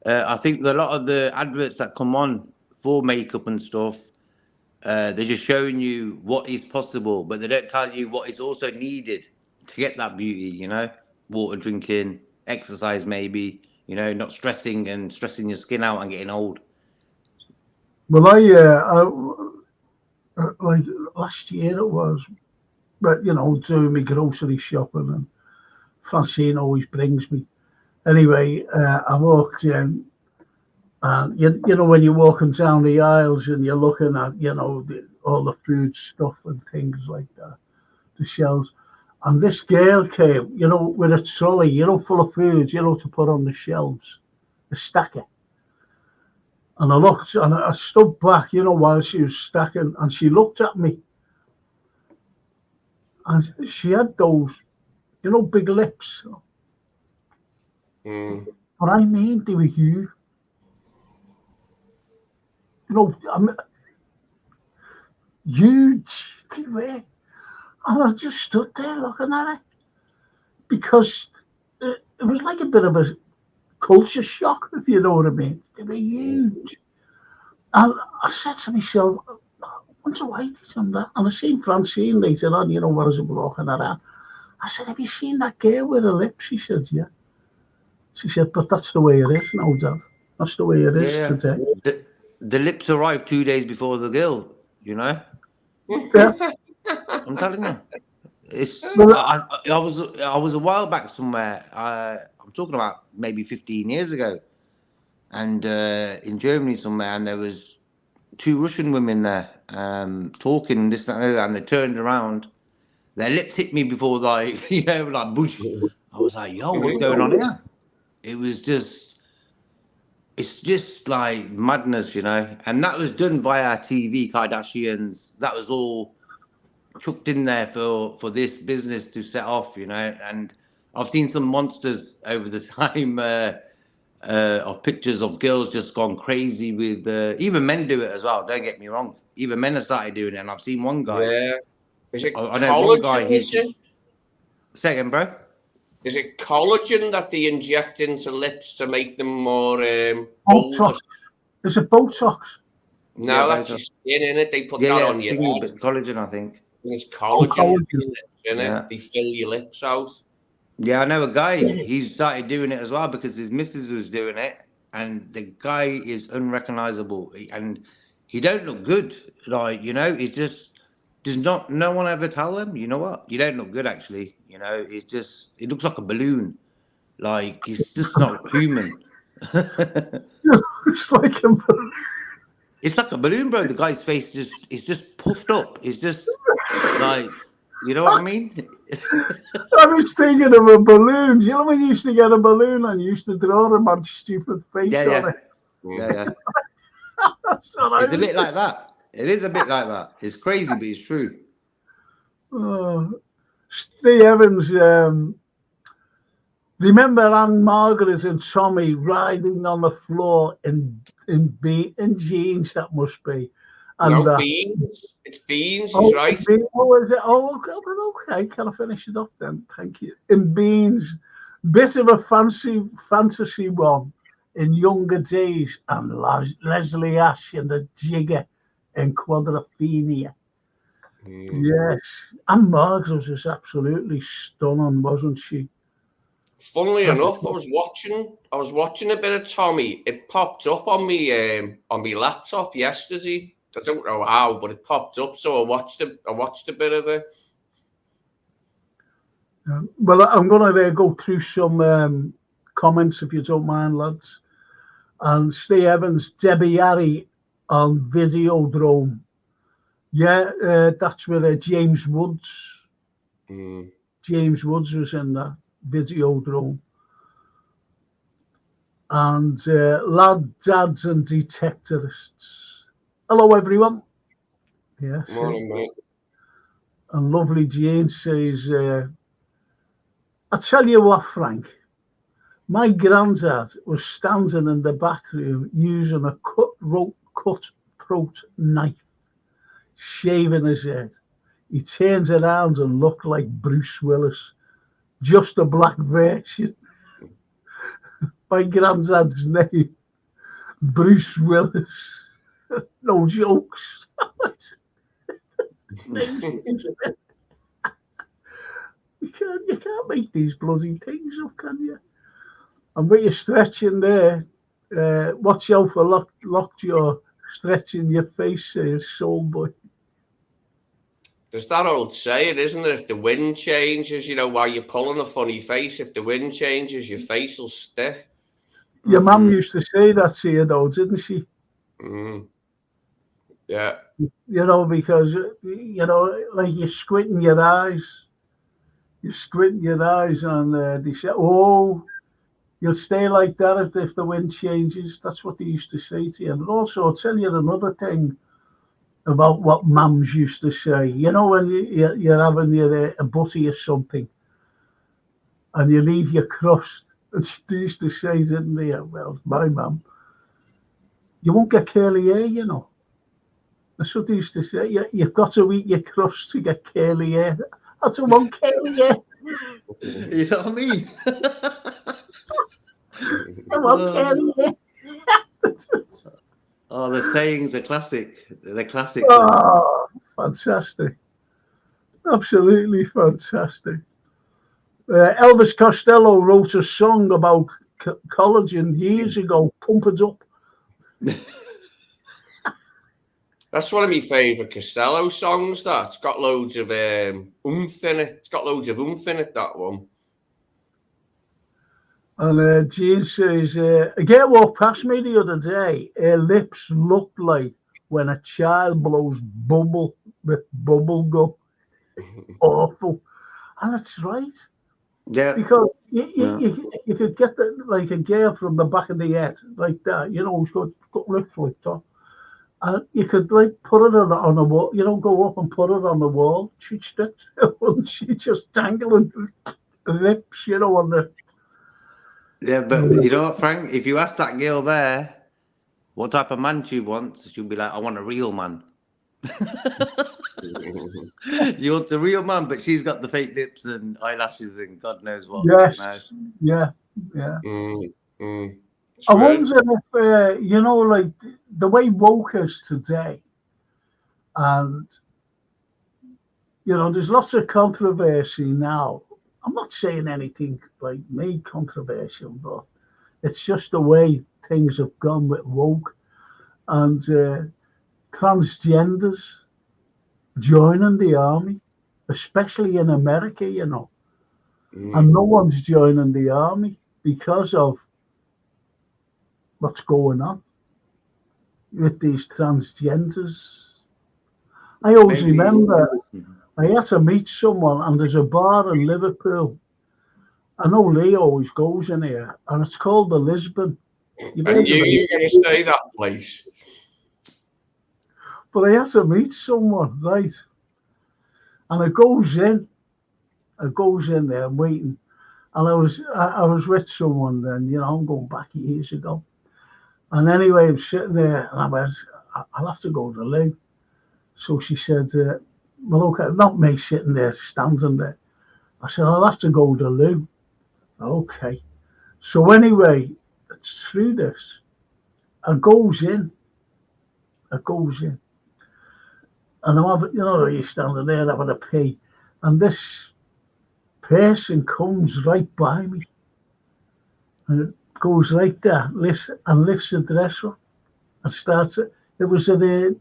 I think a lot of the adverts that come on for makeup and stuff, they're just showing you what is possible, but they don't tell you what is also needed to get that beauty. Water drinking, exercise, maybe. Not stressing your skin out and getting old. Well, I like last year it was, but doing my grocery shopping, and Francine always brings me. Anyway, I walked in, and when you're walking down the aisles and you're looking at all the food stuff and things like that, the shelves. And this girl came, with a trolley, full of foods, to put on the shelves, a stacker. And I looked, and I stood back, while she was stacking, and she looked at me. And she had those, big lips. But I mean, they were huge. I mean, huge, they were. And I just stood there looking at it. Because it was like a bit of a culture shock, if you know what I mean. They were huge. And I said to myself, I wonder why they done that. And I seen Francine later on, what was walking around. I said, have you seen that girl with her lips? She said, yeah. She said, but that's the way it is now, Dad. That's the way it is today. The lips arrived 2 days before the girl, Yeah. I'm telling you. I was a while back somewhere. I'm talking about maybe 15 years ago, and in Germany somewhere, and there was 2 Russian women there talking this and that, and they turned around. Their lips hit me before, like like bush. I was like, "Yo, what's going on here?" It was just, it's just like madness, And that was done via TV, Kardashians. That was all chucked in there for this business to set off, And I've seen some monsters over the time of pictures of girls just gone crazy with. Even men do it as well. Don't get me wrong. Even men have started doing it, and I've seen one guy. Yeah. Is it I know one guy. He's just... Second, bro. Is it collagen that they inject into lips to make them more Botox? Is it Botox? No, that's your skin, innit? They put that on your head. Collagen, I think. It's collagen in your lips, innit? They fill your lips out. Yeah, I know a guy. He started doing it as well because his missus was doing it, and the guy is unrecognizable, and he don't look good. Like he's just does not no one ever tell them, you know what? You don't look good, actually. You know, it looks like a balloon. Like, it's just not human. It's like a balloon. It's like a balloon, bro. The guy's face is just puffed up. It's just like, you know what I mean? I was thinking of a balloon. You know when you used to get a balloon and you used to draw a man's stupid face Yeah, on it? yeah. That's what I It's a was bit like that. It is a bit like that. It's crazy, but it's true. Oh, Steve Evans, remember Anne Margaret and Tommy riding on the floor in jeans, that must be. And No, beans. It's beans, he's oh, right. is it? Okay. Can I finish it off then? Thank you. In Beans, bit of a fantasy one in younger days, and Leslie Ash and the Jigger in Quadrophenia. Yes, and Margaret was absolutely stunning, wasn't she? Funnily enough, I was watching a bit of Tommy. It popped up on me laptop yesterday. I don't know how, but it popped up, so I watched a bit of it. Well, I'm going to go through some comments if you don't mind, lads. And Steve Evans, Debbie Harry on Videodrome. Yeah, that's where James Woods. James Woods was in that Videodrome. And lad, dads, and detectorists. Hello, everyone. Yes. Morning, mate. And lovely Jane says, I tell you what, Frank, my granddad was standing in the bathroom using a cutthroat knife, shaving his head. He turns around and looked like Bruce Willis, just a black version. My granddad's name, Bruce Willis. No jokes. You can't make these bloody things up, can you? And when you're stretching there, watch out for lockjaw stretching your face, says Soul Boy. There's that old saying, isn't there? If the wind changes, while you're pulling a funny face, if the wind changes, your face will stick. Your mum used to say that to you, though, didn't she? Yeah. Because, like you're squinting your eyes. You're squinting your eyes, and they say, oh, you'll stay like that if the wind changes. That's what they used to say to you. And also, I'll tell you another thing about what mums used to say. When you're having a butty or something, and you leave your crust, and they used to say, didn't they? Well, my mum, you won't get curly hair, That's what they used to say. You've got to eat your crust to get curly hair. I don't want curly hair. You know what I mean? I want curly hair. Oh, the sayings are classic. They're classic. Oh, fantastic. Absolutely fantastic. Elvis Costello wrote a song about collagen years ago. Pump it up. That's one of my favourite Costello songs. That's got loads of oomph in it. It's got loads of oomph in it, that one. And Jean says, a girl walked past me the other day. Her lips looked like when a child blows bubble with bubble gum. Awful. And that's right. Yeah. Because you could get like a girl from the back of the head, like that, who's got lips like that. And you could put it on the wall, go up and put it on the wall. She'd stick to it, wouldn't she? Just dangling lips, on the. Yeah, but you know what, Frank? If you ask that girl there what type of man she wants, she'll be like, I want a real man. You want a real man, but she's got the fake lips and eyelashes and God knows what. Yes. Yeah. I wonder if, the way woke is today, and, there's lots of controversy now. I'm not saying anything made controversial, but it's just the way things have gone with woke and transgenders. joining the army, especially in America, you know. And no one's joining the army because of what's going on with these transgenders. I always remember I had to meet someone, and there's a bar in Liverpool. I know Lee always goes in here, and it's called the Lisbon. I knew you were going to say that place. But I had to meet someone, right? And I goes in there, I'm waiting. And I was with someone then, you know, I'm going back years ago. And anyway, I'm sitting there, and I went, I'll have to go to the loo. So she said, well, okay, not me sitting there, standing there. I said, I'll have to go to the loo. Okay. So anyway, it's through this. I goes in. And I'm having, you know, you're standing there having a pee. And this person comes right by me. And it goes right there, lifts the dress up and starts it. It was a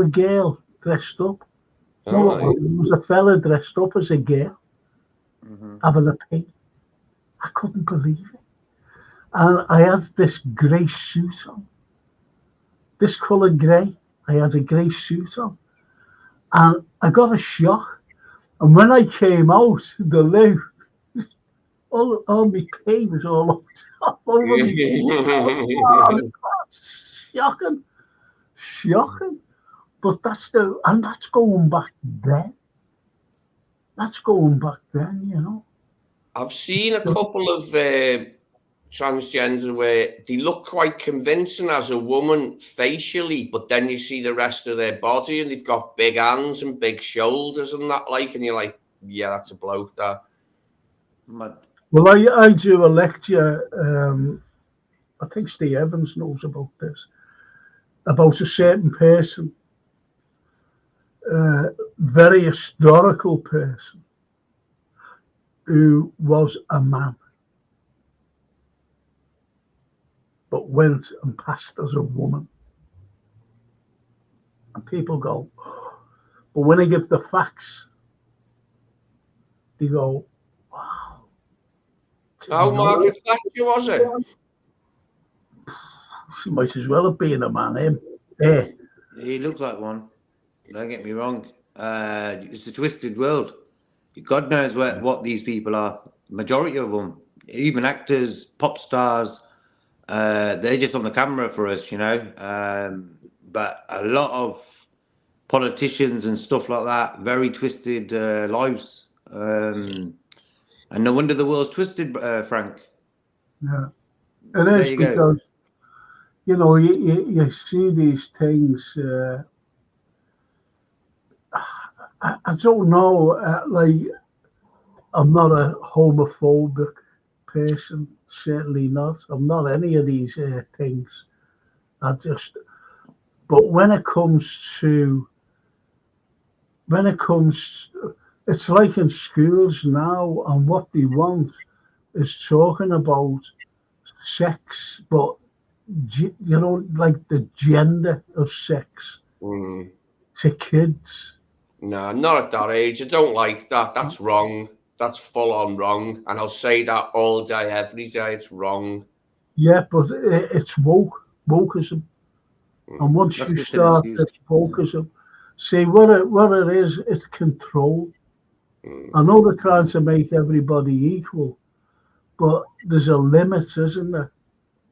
girl dressed up. No, it was a fella dressed up as a girl having a pee. I couldn't believe it. And I had this grey suit on, this colour grey. I had a grey suit on, and I got a shock. And when I came out the loo, all my pee was all over me. Shocking. But that's going back then. You know. I've seen a couple of transgender where they look quite convincing as a woman facially, but then you see the rest of their body and they've got big hands and big shoulders and that, like, and you're like, yeah, that's a bloke there. Well, I do a lecture, I think Steve Evans knows about this, about a certain person, very historical person, who was a man, but went and passed as a woman. And people go, but when I give the facts, they go, wow. How Margaret Thatcher was it? She might as well have been a man, him. Yeah. He looks like one. Don't get me wrong. It's a twisted world. God knows what these people are. Majority of them, even actors, pop stars, they're just on the camera for us, you know. But a lot of politicians and stuff like that, very twisted lives. And no wonder the world's twisted, Frank. Yeah, it is because, you know, you see these things. I don't know, like, I'm not a homophobic person, certainly not. I'm not any of these things. But when it comes, it's like in schools now, and what they want is talking about sex, but, you know, like the gender of sex to kids. No, not at that age. I don't like that. That's wrong. That's full on wrong. And I'll say that all day, every day. It's wrong. Yeah, but it's wokeism. And once you start this wokeism, see what it is, it's control. I know they're trying to make everybody equal, but there's a limit, isn't there?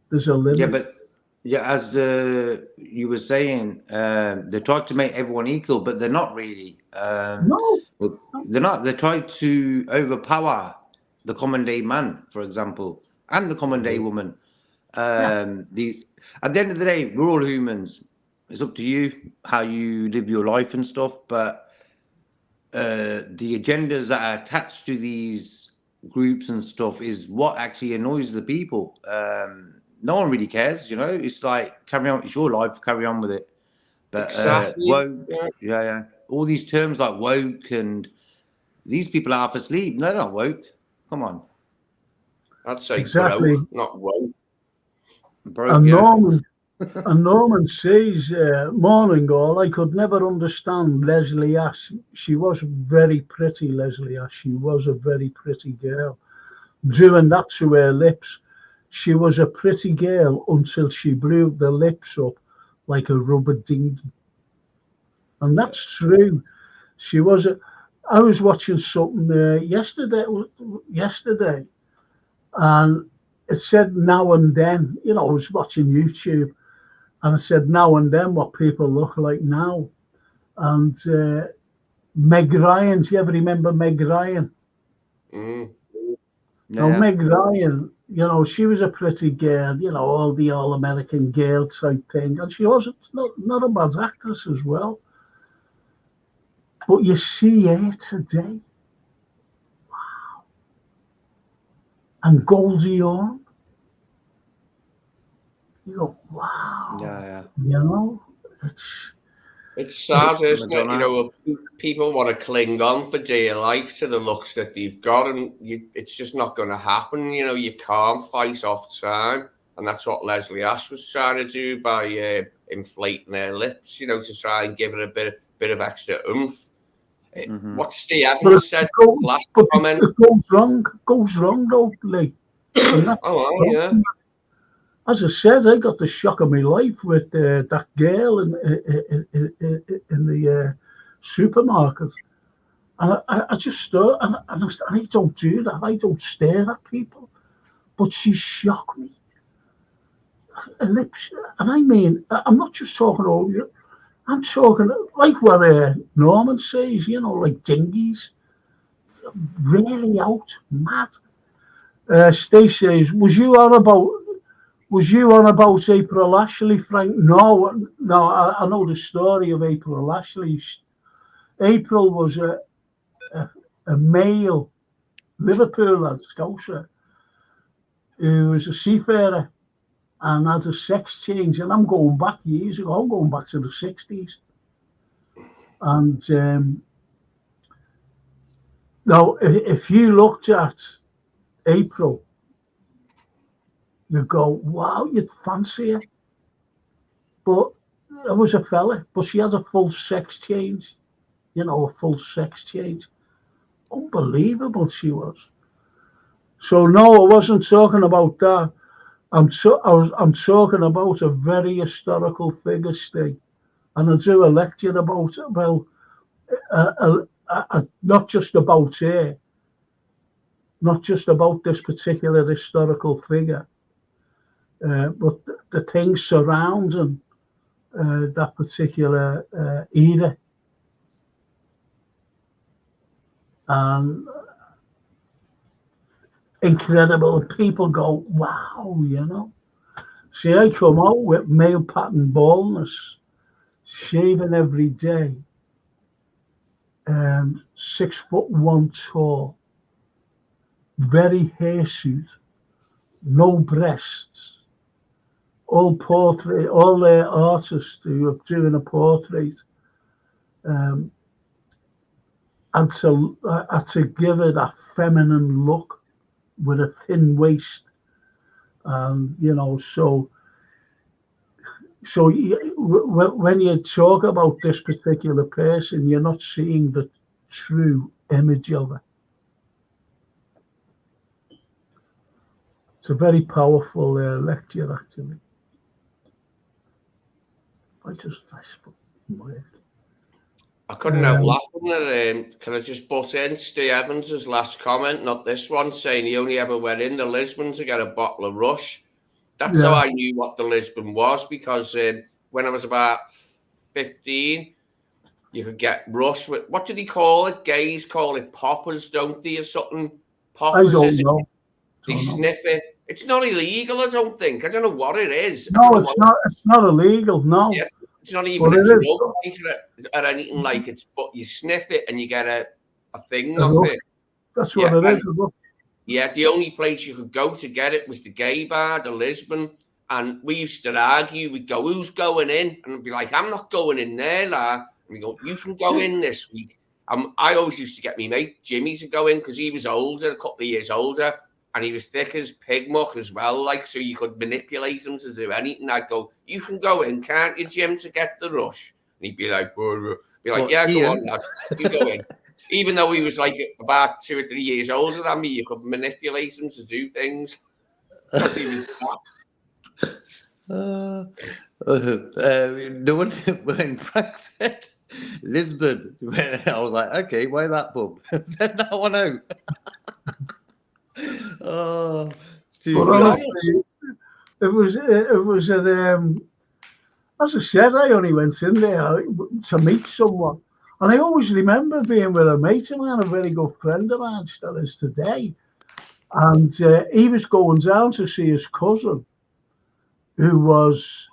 There's a limit. Yeah, but as you were saying, they try to make everyone equal, but they're not really. No, they're not. They try to overpower the common day man, for example, and the common day woman. These, at the end of the day, we're all humans. It's up to you how you live your life and stuff. But the agendas that are attached to these groups and stuff is what actually annoys the people. No one really cares, you know. It's like, carry on. It's your life. Carry on with it. But exactly. Woke, yeah. All these terms like woke, and these people are half asleep. No, they're not woke. Come on. I'd say exactly. Broke, not woke. Broke, and And Norman says, morning all, I could never understand Leslie Ash. She was very pretty, Leslie Ash. She was a very pretty girl. Doing that to her lips. She was a pretty girl until she blew the lips up like a rubber dinghy. And that's true. She was I was watching something yesterday, and it said now and then, I was watching YouTube, and it said now and then what people look like now. And Meg Ryan, do you ever remember Meg Ryan? Mm. Now, Meg Ryan, she was a pretty girl, all the all-American girl type thing. And she was not a bad actress as well. But you see her today. Wow. And Goldie Hawn. You go, wow. Yeah. It's sad, isn't it? People want to cling on for dear life to the looks that they've got, and it's just not going to happen. You can't fight off time, and that's what Leslie Ash was trying to do by inflating her lips, to try and give her a bit of extra oomph. What Steve Evans said last comment. It goes wrong though, Lee. Yeah. As I said, I got the shock of my life with that girl in the supermarket. And I just stared, and I don't do that. I don't stare at people. But she shocked me. Her lips, and I mean, I'm not just talking over you. I'm talking like what Norman says, like dinghies. Really out, mad. Stacey says, was you on about April Ashley, Frank? No, I know the story of April Ashley. April was a male Liverpool lad, Scotia, who was a seafarer and had a sex change. And I'm going back years ago, I'm going back to the 60s. And now, if you looked at April, you go, wow, you'd fancy her. But it was a fella, but she had a full sex change, a full sex change. Unbelievable she was. So no, I wasn't talking about that. I'm talking about a very historical figure, Steve. And I do a lecture about not just about her, not just about this particular historical figure, but the things surrounding that particular era. And incredible. People go, wow, See, I come out with male pattern baldness, shaving every day, 6'1" tall, very hirsute, no breasts. All the artists who are doing a portrait had to give it a feminine look with a thin waist. So when you talk about this particular person, you're not seeing the true image of her. It's a very powerful lecture, actually. I couldn't help laughing at can I just butt in Steve Evans' last comment, not this one, saying he only ever went in the Lisbon to get a bottle of Rush. That's how I knew what the Lisbon was, because when I was about 15, you could get Rush with, what did he call it? Gays call it poppers, don't they, or something? Poppers, I don't know. They sniff it. It's not illegal, I don't think. I don't know what it is. No, it's not. It's not illegal. No. Yeah, it's not even a drug or anything like it. But you sniff it and you get a thing off it. That's what it is. Yeah, the only place you could go to get it was the gay bar, the Lisbon. And we used to argue. We'd go, who's going in? And I'd be like, I'm not going in there, lad. And we go, you can go in this week. I always used to get me mate Jimmy to go in because he was older, a couple of years older. and he was thick as pig muck as well, like, so you could manipulate him to do anything. I'd go, you can go in, can't you, Jim, to get the rush? And he'd be like, yeah, Ian? go on, lad, you go in. Even though he was like about 2 or 3 years older than me, you could manipulate him to do things because he was no one, when Frank said Lisbon, I was like, okay, why that pub? Then that one out. Oh, honestly, it was at as I said, I only went in there to meet someone, and I always remember being with a mate of mine, a very good friend of mine, still is today, and he was going down to see his cousin, who was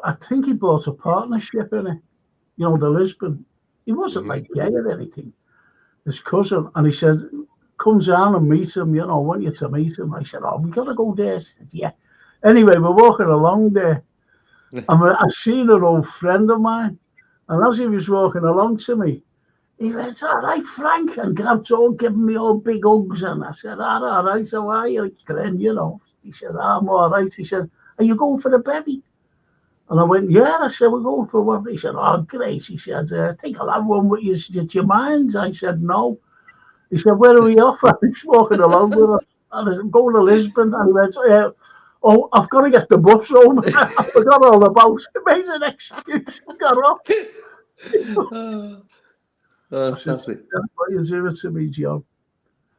I think he bought a partnership in it, you know, the Lisbon. He wasn't like gay or anything. His cousin, and he said, comes down and meet him, you know, I want you to meet him. I said, oh, we got to go there. I said, yeah. Anyway, we're walking along there, and I seen an old friend of mine, and as he was walking along to me, he went, all right, Frank, and grabbed all, giving me all big hugs, and I said, all right, how are you? Glenn, you know. He said, I'm all right. He said, are you going for the bevy? And I went, yeah. I said, we're going for one. He said, oh, great. He said, I think I'll have one with you. Do you mind? I said, no. He said, where are we off? He's walking along with us. And I said, going to Lisbon. And he went, oh, I've got to get the bus home. I forgot all about it. He made an excuse. Got off. That's it. Why you do it to me, John?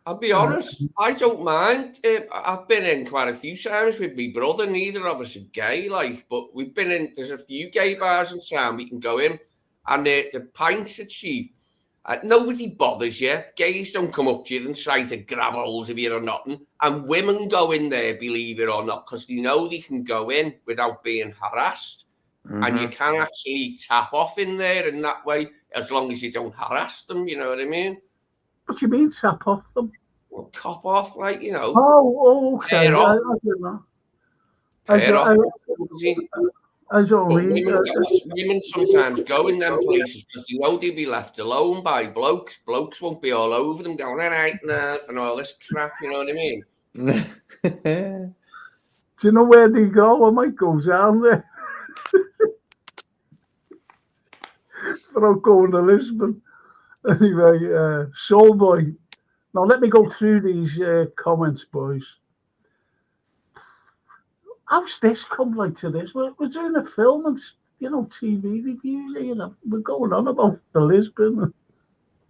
I'll be honest, I don't mind. I've been in quite a few times with my brother. Neither of us are gay, like, but we've been in. There's a few gay bars in town we can go in, and the pints are cheap. Nobody bothers you. Gays don't come up to you and try to grab hold of you or nothing. And women go in there, believe it or not, because they know they can go in without being harassed. And you can actually tap off in there in that way, as long as you don't harass them. You know what I mean? What do you mean, tap off them? Well, cop off, like, you know. Oh, okay. I don't know. I don't read. Women sometimes go in them places because they know they'll be left alone by blokes. Blokes won't be all over them going, all right, nerve and all this crap, you know what I mean? Do you know where they go? I might go down there. Without going to Lisbon. Anyway, Soul Boy. Now let me go through these comments, boys. How's this come like to this? We're doing a film and, you know, TV reviews, you know. We're going on about the Lisbon and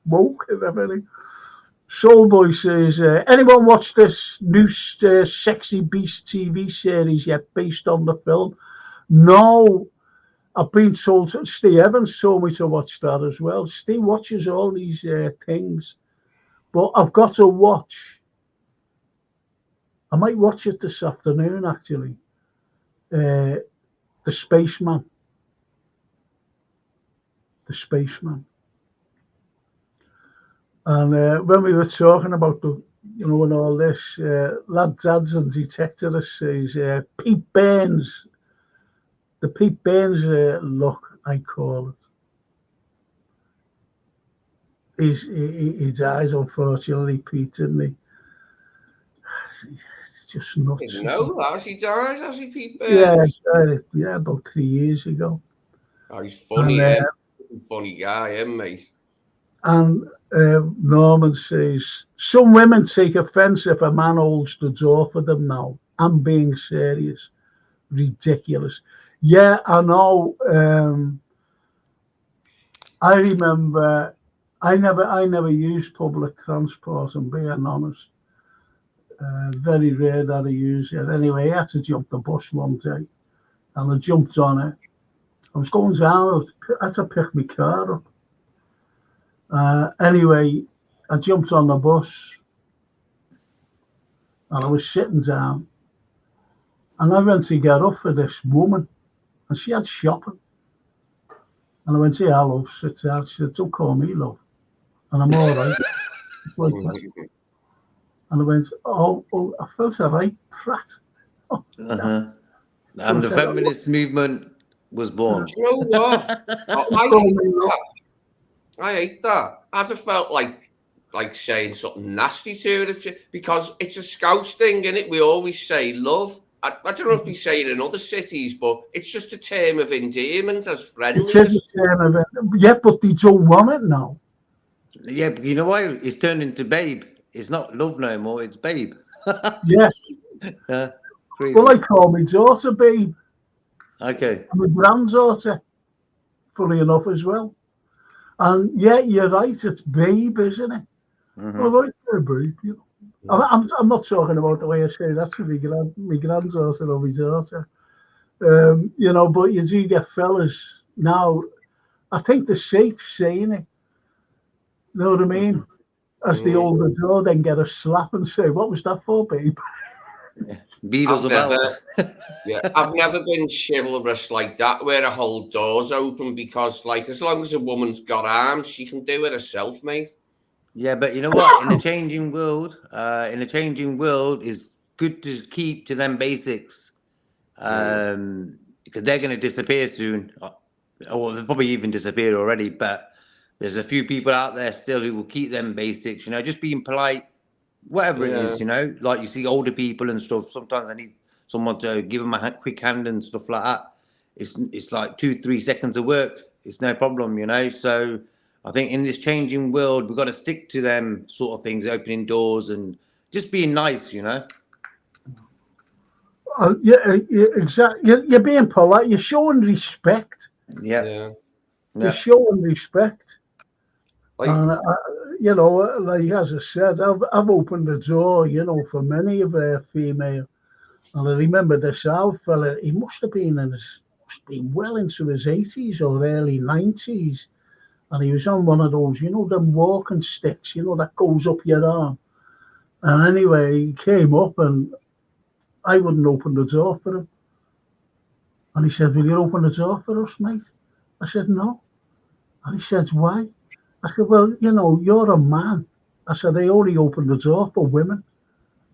woke and everything. Soul Boy says, anyone watch this new Sexy Beast TV series yet based on the film? No. I've been told, Steve Evans told me to watch that as well. Steve watches all these things. But I've got to watch. I might watch it this afternoon, actually. The Spaceman. The Spaceman. And when we were talking about the, you know, and all this, Lad Dad's and Detective says, Pete Burns. The Pete Burns look, I call it. He dies, unfortunately, Pete, didn't he? It's just nuts. No, has he died? Has he, Pete Burns? Yeah, about 3 years ago. Oh, he's funny, funny guy, mate? And Norman says, some women take offence if a man holds the door for them now. I'm being serious. Ridiculous. Yeah, I know. I remember I never used public transport, and being honest. Very rare that I use it. Anyway, I had to jump the bus one day, and I jumped on it. I was going down, I had to pick my car up. Anyway, I jumped on the bus, and I was sitting down, and I went to get up for this woman, and she had shopping. And I went, yeah, love, sit down. She said, don't call me love. And I'm all right. Like that. And I went, oh, I felt all right, prat. Oh, And the feminist movement was born. Do you know what? I hate that. I'd have felt like like saying something nasty to her because it's a Scouse thing, isn't it? We always say love. I don't know if they say it in other cities, but it's just a term of endearment as friendliness. It's a term of, yeah, but they don't want it now. Yeah, but you know why? It's turned into babe. It's not love no more. It's babe. Yeah. Crazy. Well, I call my daughter babe. Okay. And my granddaughter, fully enough, as well. And yeah, you're right. It's babe, isn't it? I like her babe. You know. I'm not talking about the way I say that's for my granddaughter or my daughter. You know, but you do get fellas now. I think they're safe saying it. You know what I mean? As the older door, then get a slap and say, "What was that for, babe?" Beat us about. I've never been chivalrous like that, where a whole door's open, because, like, as long as a woman's got arms, she can do it herself, mate. Yeah, but you know what? In a changing world, it's good to keep to them basics, because they're going to disappear soon, or they'll probably even disappeared already. But there's a few people out there still who will keep them basics. You know, just being polite, whatever it is. You know, like you see older people and stuff. Sometimes they need someone to give them a quick hand and stuff like that. It's like 2-3 seconds of work. It's no problem. You know, so. I think in this changing world, we've got to stick to them sort of things, opening doors and just being nice, you know? Yeah, exactly. You're being polite. You're showing respect. Yeah. You're showing respect. Like, and, you know, like as I said, I've opened the door, you know, for many of female. And I remember this old fella, he must have been well into his 80s or early 90s. And he was on one of those, you know, them walking sticks, you know, that goes up your arm. And anyway, he came up and I wouldn't open the door for him. And he said, "Will you open the door for us, mate?" I said, "No." And he said, "Why?" I said, "Well, you know, you're a man." I said, "I only open the door for women."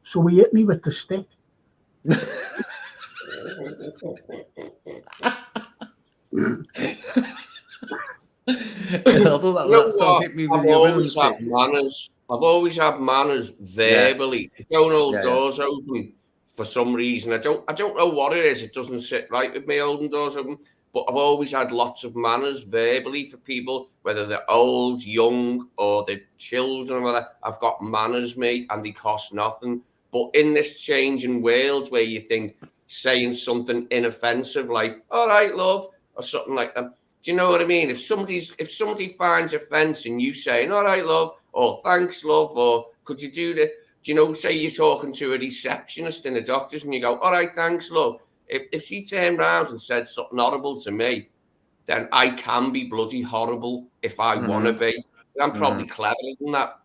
So he hit me with the stick. I thought that song hit me with your rhythm stick. I've always had manners verbally. Yeah. Don't hold doors open for some reason. I don't know what it is. It doesn't sit right with me holding doors open. But I've always had lots of manners verbally for people, whether they're old, young, or they're children or whatever. I've got manners, mate, and they cost nothing. But in this changing world where you think saying something inoffensive like "all right, love," or something like that. Do you know what I mean? If somebody finds offence in you saying "all right, love," or "thanks, love," or "could you do that?" Do you know? Say you're talking to a receptionist in a doctor's and you go "all right, thanks, love." If she turned around and said something horrible to me, then I can be bloody horrible if I want to be. I'm probably cleverer than that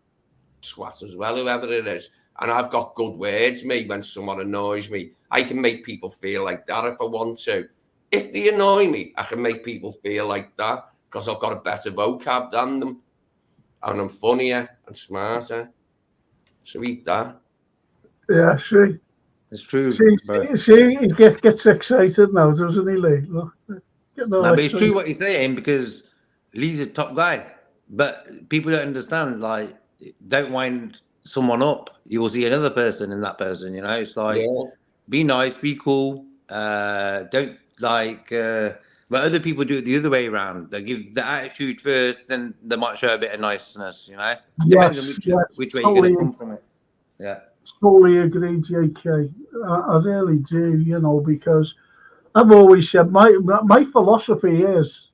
twat as well, whoever it is. And I've got good words, mate, when someone annoys me. I can make people feel like that if I want to. If they annoy me, I can make people feel like that because I've got a better vocab than them. And I'm funnier and smarter. So eat that. Yeah, see. It's true. See, he gets excited now, doesn't he, Lee? Look, but it's true what you're saying, because Lee's a top guy. But people don't understand, like, don't wind someone up. You will see another person in that person, you know? It's like, be nice, be cool. Don't, like, but other people do it the other way around. They give the attitude first, then they might show a bit of niceness, you know? Depends on which way you're going to come from it. Yeah. Totally agree, JK. I really do, you know, because I've always said my philosophy is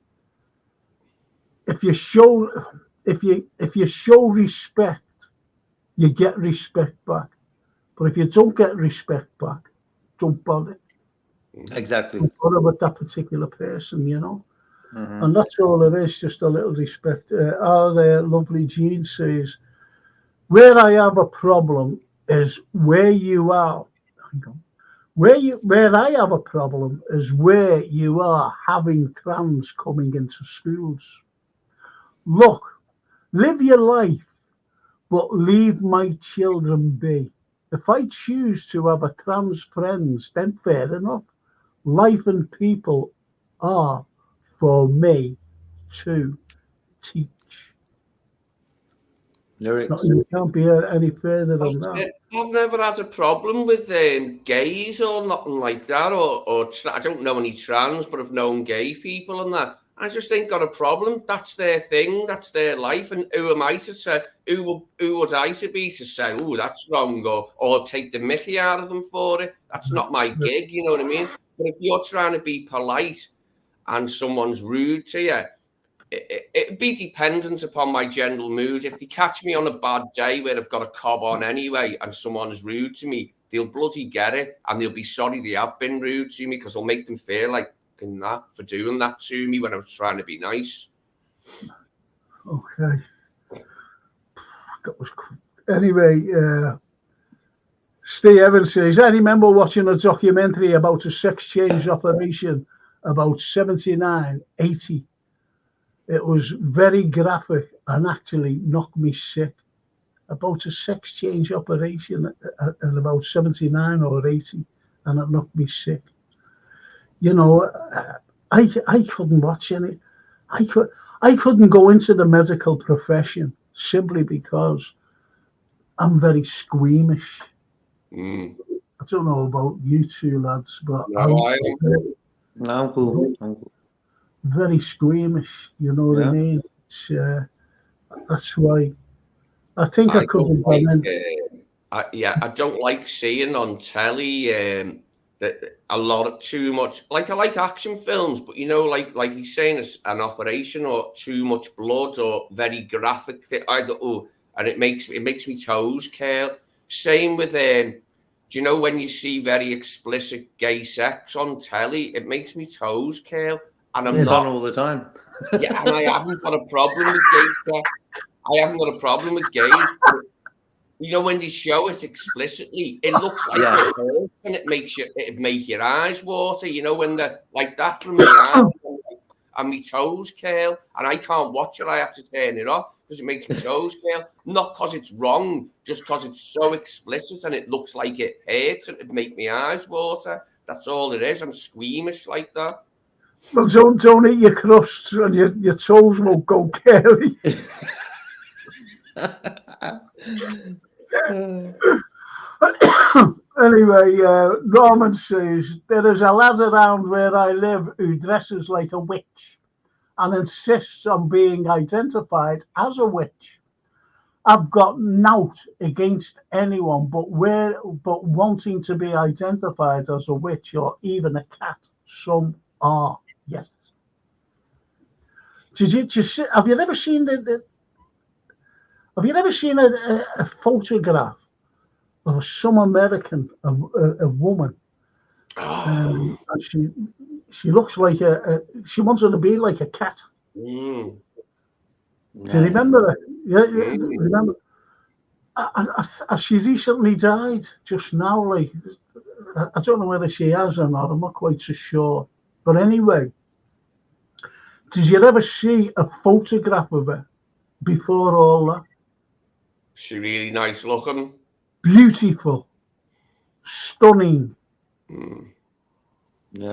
if you show respect, you get respect back. But if you don't get respect back, don't bother. Exactly. Don't bother with that particular person, you know. And that's all it is, just a little respect. Our lovely Jean says, "Where I have a problem is where you are." Where I have a problem is where you are having trans coming into schools. Look, live your life, but leave my children be. If I choose to have a trans friends, then fair enough. Life and people are for me to teach. lyrics. You can't be any further than that. I've never had a problem with gays or nothing like that, or I don't know any trans, but I've known gay people and that. I just ain't got a problem. That's their thing. That's their life. And who am I to say? Who would I to be to say, oh, that's wrong, or take the mickey out of them for it? That's not my gig. You know what I mean? But if you're trying to be polite and someone's rude to you, it'd be dependent upon my general mood. If they catch me on a bad day where I've got a cob on anyway and someone's rude to me, they'll bloody get it, and they'll be sorry they have been rude to me, because I'll make them feel like that for doing that to me when I was trying to be nice. Okay. That was anyway. Steve Evans says, I remember watching a documentary about a sex change operation about 79, 80. It was very graphic and actually knocked me sick. About a sex change operation at about 79 or 80, and it knocked me sick. You know, I couldn't watch any. I couldn't go into the medical profession simply because I'm very squeamish. I don't know about you two lads, but I'm cool. Very squeamish. You know what I mean? It's, that's why I think I could have gone in. I don't like seeing on telly that a lot of too much. Like, I like action films, but you know, like he's saying, it's an operation or too much blood or very graphic. I go, and it makes me toes curl. Same with do you know when you see very explicit gay sex on telly, it makes me toes curl. And I'm not on all the time. Yeah, and I haven't got a problem with gay sex. I haven't got a problem with gays. You know, when they show it explicitly, it looks like it hurts, and it make your eyes water. You know, when they're like that from my eyes and my toes curl, and I can't watch it. I have to turn it off because it makes my toes curl. Not because it's wrong, just because it's so explicit and it looks like it hurts and it make my eyes water. That's all it is. I'm squeamish like that. Well, don't eat your crusts and your toes won't go curly. Anyway, Norman says, there is a lad around where I live who dresses like a witch and insists on being identified as a witch. I've got naught against anyone but wanting to be identified as a witch or even a cat. Some are, yes. Have you ever seen a photograph of some American, a woman? And she looks like she wants her to be like a cat. Do you remember that? Yeah, remember. She recently died just now. Like, I don't know whether she has or not. I'm not quite so sure. But anyway, did you ever see a photograph of her before all that? She really nice looking. Beautiful, stunning.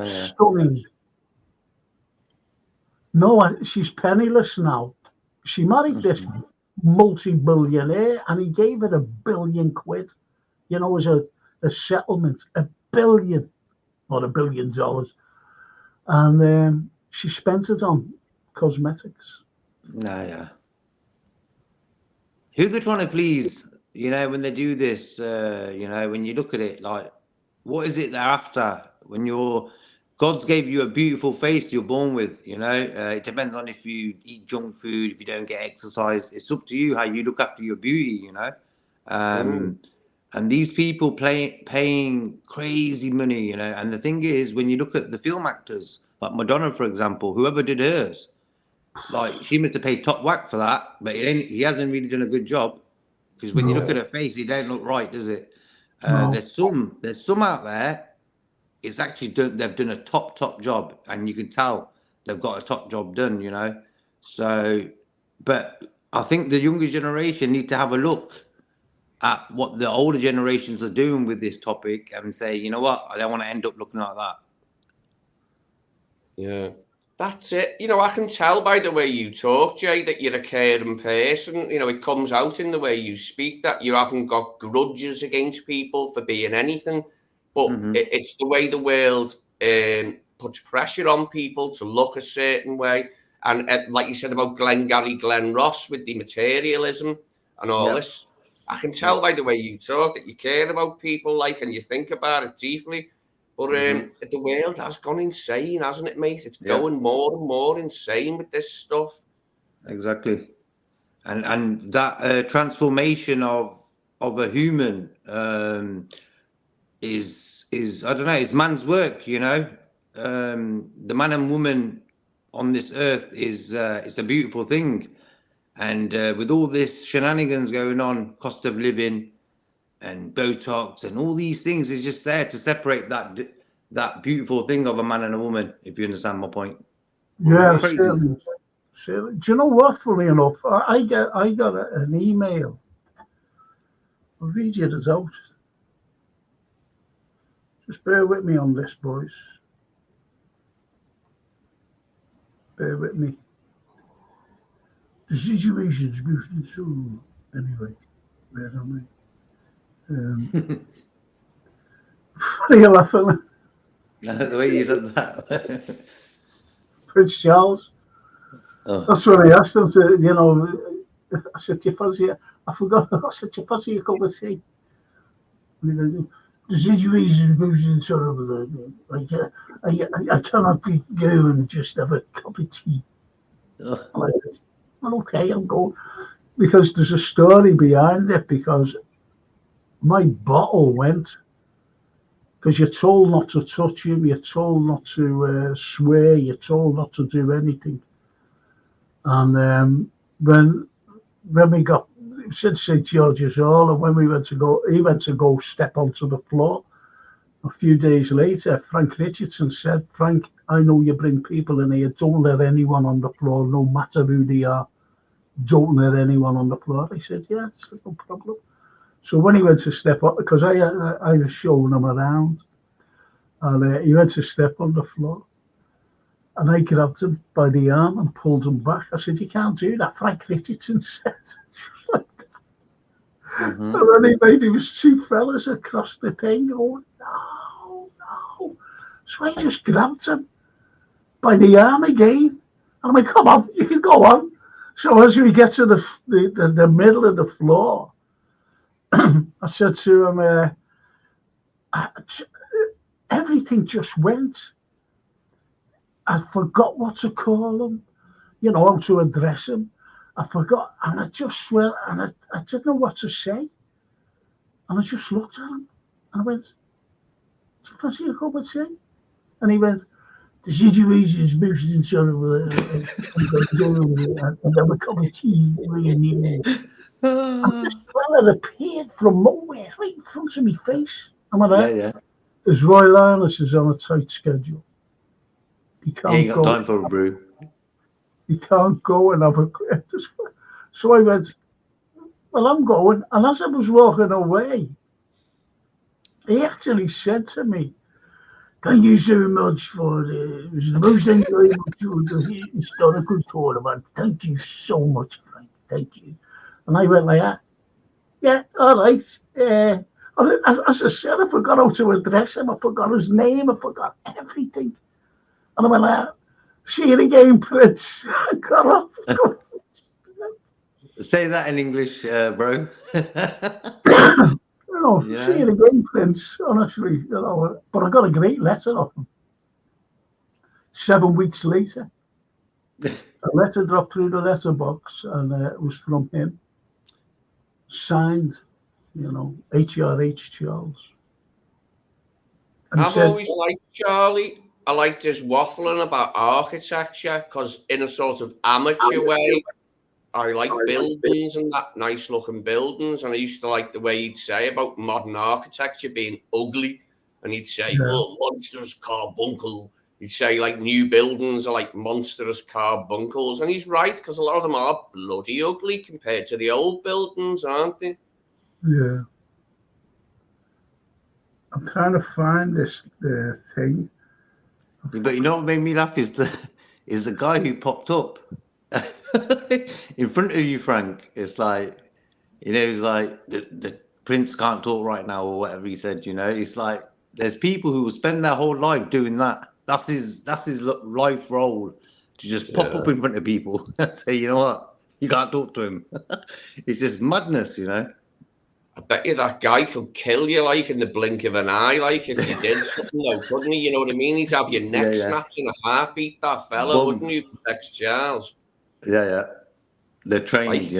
Stunning. No, she's penniless now. She married this multi-billionaire, and he gave her £1 billion, you know, as a settlement. $1 billion, not $1 billion, and she spent it on cosmetics. Who they're trying to please? You know, when they do this, you know, when you look at it, like, what is it they're after? When God's gave you a beautiful face you're born with, you know. It depends on if you eat junk food, if you don't get exercise. It's up to you how you look after your beauty, you know. And these people paying crazy money, you know. And the thing is, when you look at the film actors, like Madonna, for example, whoever did hers, like, she must have paid top whack for that, but he hasn't really done a good job, because when you look at her face, it don't look right, does it? There's some out there. It's actually they've done a top job, and you can tell they've got a top job done, you know. So, but I think the younger generation need to have a look at what the older generations are doing with this topic and say, you know what, I don't want to end up looking like that. Yeah. That's it. You know, I can tell by the way you talk, Jay, that you're a caring person. You know, it comes out in the way you speak that you haven't got grudges against people for being anything. But it's the way the world puts pressure on people to look a certain way. And like you said about Glenn Ross with the materialism and all this, I can tell by the way you talk that you care about people, like, and you think about it deeply. But the world has gone insane, hasn't it, mate? It's going more and more insane with this stuff. Exactly, and that transformation of a human is I don't know, it's man's work. You know, the man and woman on this earth is it's a beautiful thing, and with all this shenanigans going on, cost of living and Botox and all these things is just there to separate that beautiful thing of a man and a woman, if you understand my point. Yeah, certainly. Do you know what, funny enough, I got an email. I'll read you this out. Just bear with me on this, boys. Bear with me. The situation's moving so... Anyway, where am I? What are you laughing at? The way you said that. Prince Charles. Oh. That's what I asked him to, you know, I said, do you fancy it? I forgot. I said, do you fancy a cup of tea? And he goes, the situation is moving sort of like, I cannot go and just have a cup of tea. Oh. I said, well, okay, I'll go. Because there's a story behind it, because my bottle went. Because you're told not to touch him, you're told not to swear, you're told not to do anything. And when we got since St George's Hall, and when we went to go, he went to go step onto the floor. A few days later, Frank Richardson said, "Frank, I know you bring people in here. Don't let anyone on the floor, no matter who they are. Don't let anyone on the floor." I said, "Yeah, no problem." So when he went to step up, because I was showing him around, and he went to step on the floor, and I grabbed him by the arm and pulled him back. I said, "You can't do that," Frank Richardson said. And then there was two fellas across the thing going, no. So I just grabbed him by the arm again. And I'm like, come on, you can go on. So as we get to the middle of the floor, I said to him, everything just went. I forgot what to call him, you know, how to address him. I forgot, and I just swear, and I didn't know what to say. And I just looked at him, and I went, "Do you fancy a cup of tea?" And he went, "The situation is moving sort of, and have a cup of tea really." And this fella appeared from nowhere, right in front of my face. And I went, Yeah. His Royal Highness is on a tight schedule. He can't got time for a brew. He can't go and have a... So I went, well, I'm going. And as I was walking away, he actually said to me, "Thank you so much for it was the most enjoyable tour, the historical tournament. Thank you so much, Frank. Thank you." And I went like that. Yeah, all right. As I said, I forgot how to address him. I forgot his name. I forgot everything. And I went like that. "See you again, Prince." I got off. Say that in English, bro. See you again, Prince. Honestly, but I got a great letter off him. 7 weeks later, a letter dropped through the letterbox, and it was from him, signed, HRH Charles. And I've always liked Charlie. I liked his waffling about architecture, because in a sort of amateur way, I like buildings and that, nice looking buildings. And I used to like the way he'd say about modern architecture being ugly. And he'd say, "Oh, monstrous carbuncle." He'd say like new buildings are like monstrous carbuncles. And he's right, because a lot of them are bloody ugly compared to the old buildings, aren't they? Yeah. I'm trying to find this thing. But you know what made me laugh is is the guy who popped up in front of you, Frank. It's like, it's like the prince can't talk right now or whatever he said. It's like there's people who will spend their whole life doing that. That's his life role, to just pop up in front of people and say, you know what, you can't talk to him. It's just madness, I bet you that guy could kill you like in the blink of an eye, like if you did something, though, couldn't he? You know what I mean? He'd have your neck snapped in a heartbeat, that fella, wouldn't you, ex-Charles? Yeah. They're trained,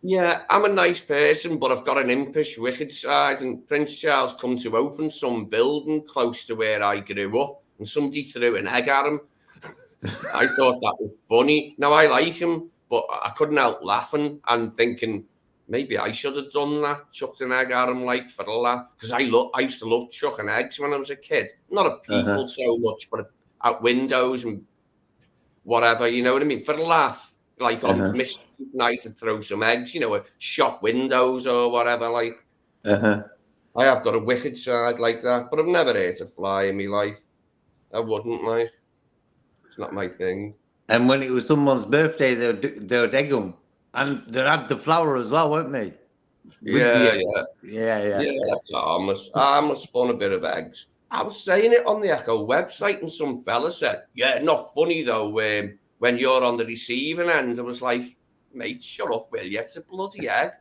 Yeah, I'm a nice person, but I've got an impish, wicked side. And Prince Charles come to open some building close to where I grew up, and somebody threw an egg at him. I thought that was funny. Now, I like him, but I couldn't help laughing and thinking, maybe I should have done that, chucked an egg at him like for a laugh. Because I used to love chucking eggs when I was a kid. Not at people so much, but at windows and whatever, you know what I mean? For a laugh. Like on misty night to throw some eggs, at shop windows or whatever. Like, I have got a wicked side like that, but I've never ate a fly in my life. I wouldn't, like. It's not my thing. And when it was someone's birthday, they would egg them, and they had the flour as well, weren't they? Yeah. That's harmless. I must spawn a bit of eggs. I was saying it on the Echo website, and some fella said, "Yeah, not funny though." When you're on the receiving end, I was like, mate, shut up, will you? It's a bloody egg.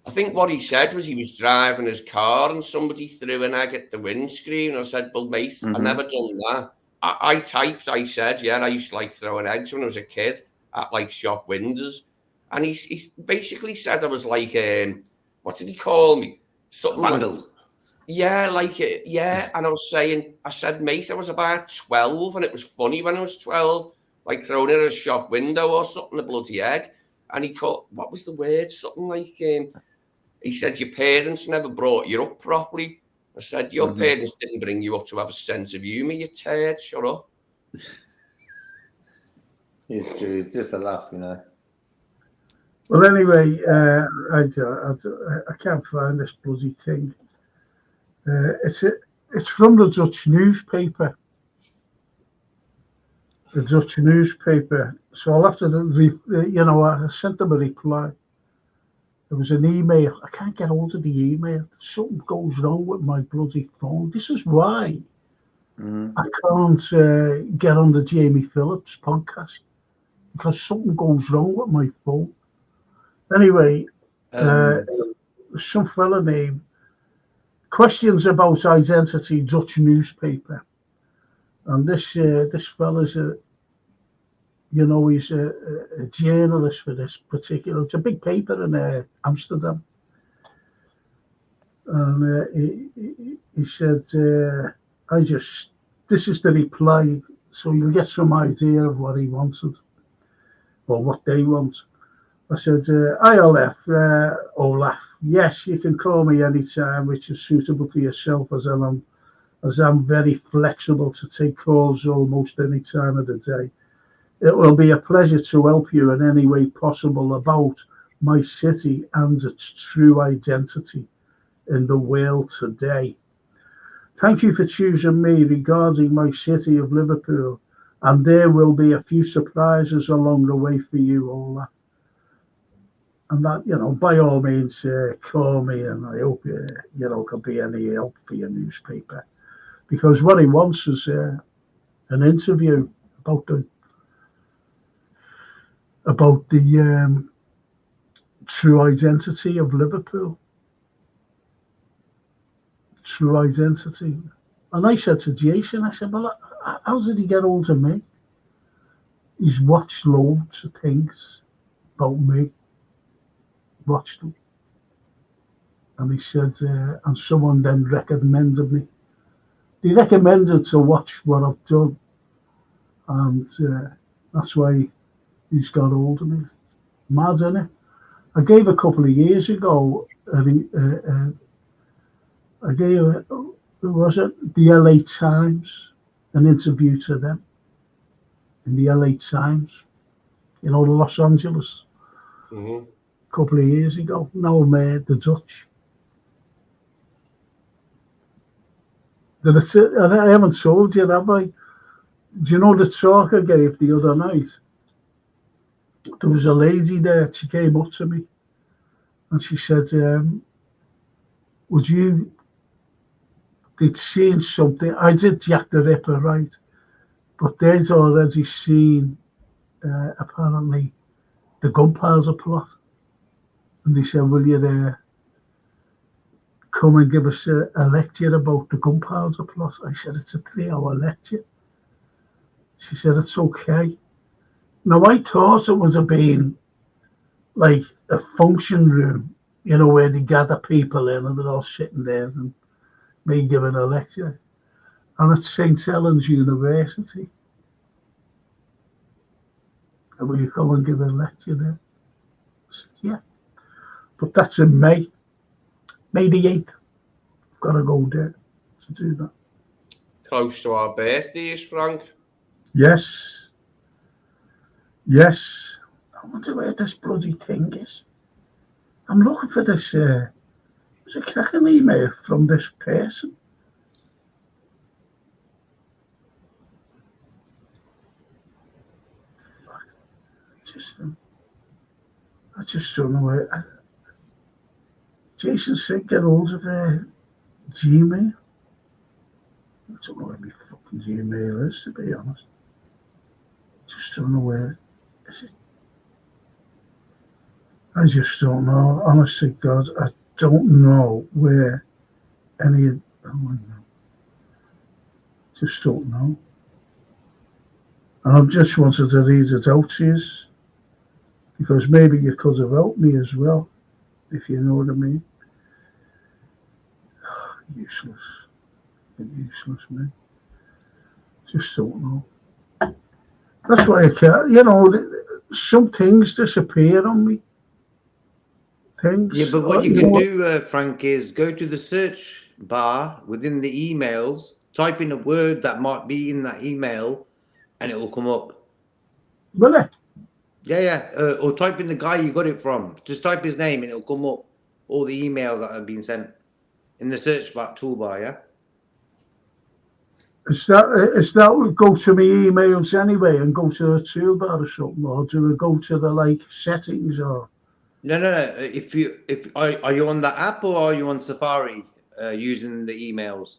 I think what he said was he was driving his car and somebody threw an egg at the windscreen. I said, well, mate, I never done that. I said, yeah, I used to like throwing eggs when I was a kid at like shop windows. And he basically said I was like, what did he call me? Something Vandal. Like, yeah, like it. Yeah. And I said, mate, I was about 12 and it was funny when I was 12, like throwing it at a shop window or something, a bloody egg. And he called, what was the word? Something like, he said, your parents never brought you up properly. I said, your parents didn't bring you up to have a sense of humour, you turd, shut up. It's true, it's just a laugh, Well, anyway, I can't find this bloody thing. It's from the Dutch newspaper. The Dutch newspaper. So I'll have to, I sent them a reply. There was an email. I can't get hold of the email. Something goes wrong with my bloody phone. This is why I can't get on the Jamie Phillips podcast, because something goes wrong with my phone. Anyway, some fella named Questions About Identity, Dutch newspaper. And this fella's he's a journalist for this particular. It's a big paper in Amsterdam. And he said, this is the reply, so you'll get some idea of what he wanted, or what they want. I said, hi Olaf, yes, you can call me anytime, which is suitable for yourself, as I'm very flexible to take calls almost any time of the day. It will be a pleasure to help you in any way possible about my city and its true identity in the world today. Thank you for choosing me regarding my city of Liverpool, and there will be a few surprises along the way for you, Olaf. And that, by all means, call me, and I hope can be any help for your newspaper. Because what he wants is an interview about the true identity of Liverpool. True identity. And I said to Jason, I said, well, how did he get hold of me? He's watched loads of things about me. Watched them. And he said, and someone then recommended me. He recommended to watch what I've done. And that's why he's got hold of me. Mad, isn't it? I gave a couple of years ago, I gave, who was it? The LA Times, an interview to them in the LA Times, the Los Angeles, a couple of years ago. Now I'm the Dutch. I haven't told you, have I? Do you know the talk I gave the other night? There was a lady there, she came up to me and she said, would you, they'd seen something. I did Jack the Ripper, right? But they'd already seen, apparently, the gunpowder plot. And they said, will you come and give us a lecture about the gunpowder plot? I said, it's a 3-hour lecture. She said, it's okay. Now, I thought it would have been like a function room, you know, where they gather people in and they're all sitting there and me giving a lecture. And it's St. Helens University. And will you come and give a lecture there? I said, yeah. But that's in May. May the 8th. Got to go there to do that. Close to our birthdays, Frank. Yes. Yes. I wonder where this bloody thing is. I'm looking for this. There's a cracking email from this person. Fuck. I just don't know where. Jason said get hold of Gmail. I don't know where my fucking Gmail is, to be honest. Just don't know where. Is it? I just don't know. Honestly, God, I don't know where any of. Oh, I know. Just don't know. And I just wanted to read it out to you because maybe you could have helped me as well, if you know what I mean. Useless. Useless, man. Just don't know. That's why I can't, you know, some things disappear on me. Things. Yeah, but what you can do, Frank, is go to the search bar within the emails, type in a word that might be in that email, and it will come up. Will it? Yeah. Or type in the guy you got it from. Just type his name and it'll come up. All the emails that have been sent in the search bar toolbar, yeah? Is that go to my emails anyway and go to the toolbar or something, or do we go to the like settings or? No. Are you on the app or are you on Safari using the emails?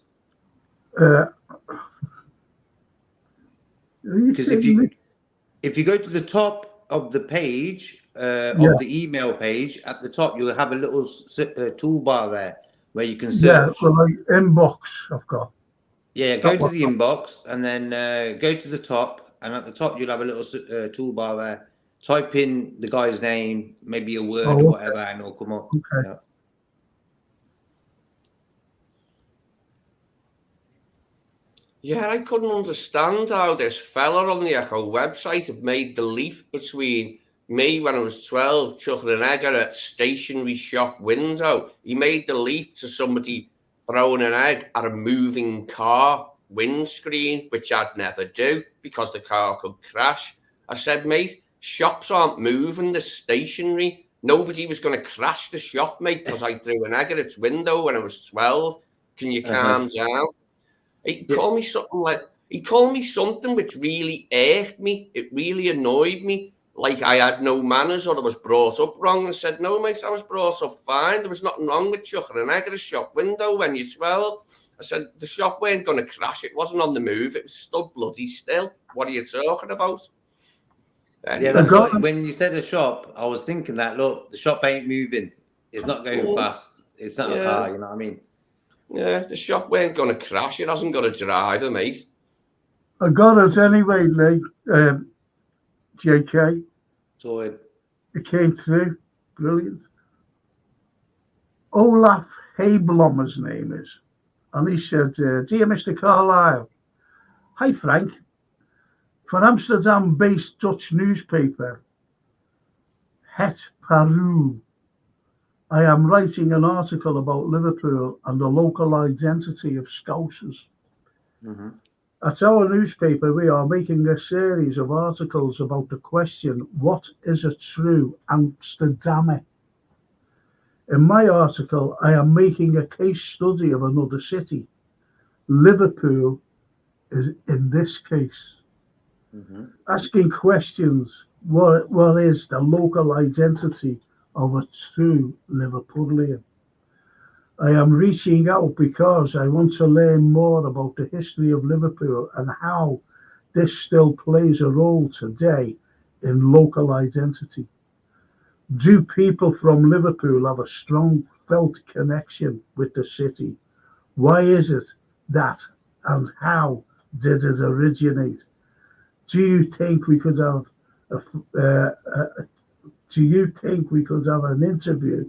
Because if you go to the top of the page of the email page, at the top you'll have a little toolbar there where you can search. Yeah, well, like inbox I've got. Yeah, go to the inbox and then go to the top, and at the top you'll have a little toolbar there. Type in the guy's name, maybe a word or whatever, and it'll come up. Okay. Yeah. Yeah, I couldn't understand how this fella on the Echo website had made the leap between me when I was 12, chucking an egg at a stationery shop window. He made the leap to somebody throwing an egg at a moving car windscreen, which I'd never do because the car could crash. I said, mate, shops aren't moving, the stationery. Nobody was going to crash the shop, mate, because I threw an egg at its window when I was 12. Can you calm down? He called me something which really irked me. It really annoyed me. Like I had no manners or I was brought up wrong. I said, no, mate, I was brought up fine. There was nothing wrong with chucking an egg at a shop window when you're 12. I said, the shop weren't going to crash. It wasn't on the move. It was stood bloody still. What are you talking about? Yeah, that's what, when you said a shop, I was thinking that, look, the shop ain't moving. It's not going fast. It's not a car, you know what I mean? Yeah, the shop weren't going to crash. It hasn't got a driver, mate. I got it anyway, Lee. JK. So it came through. Brilliant. Olaf Hablom, his name is. And he said, dear Mr. Carlyle, hi Frank. For Amsterdam-based Dutch newspaper, Het Parool, I am writing an article about Liverpool and the local identity of Scousers. Mm-hmm. At our newspaper, we are making a series of articles about the question, what is a true Amsterdammer? In my article, I am making a case study of another city. Liverpool is in this case. asking questions. What is the local identity of a true Liverpudlian? I am reaching out because I want to learn more about the history of Liverpool and how this still plays a role today in local identity. Do people from Liverpool have a strong felt connection with the city? Why is it that, and how did it originate? Do you think we could have do you think we could have an interview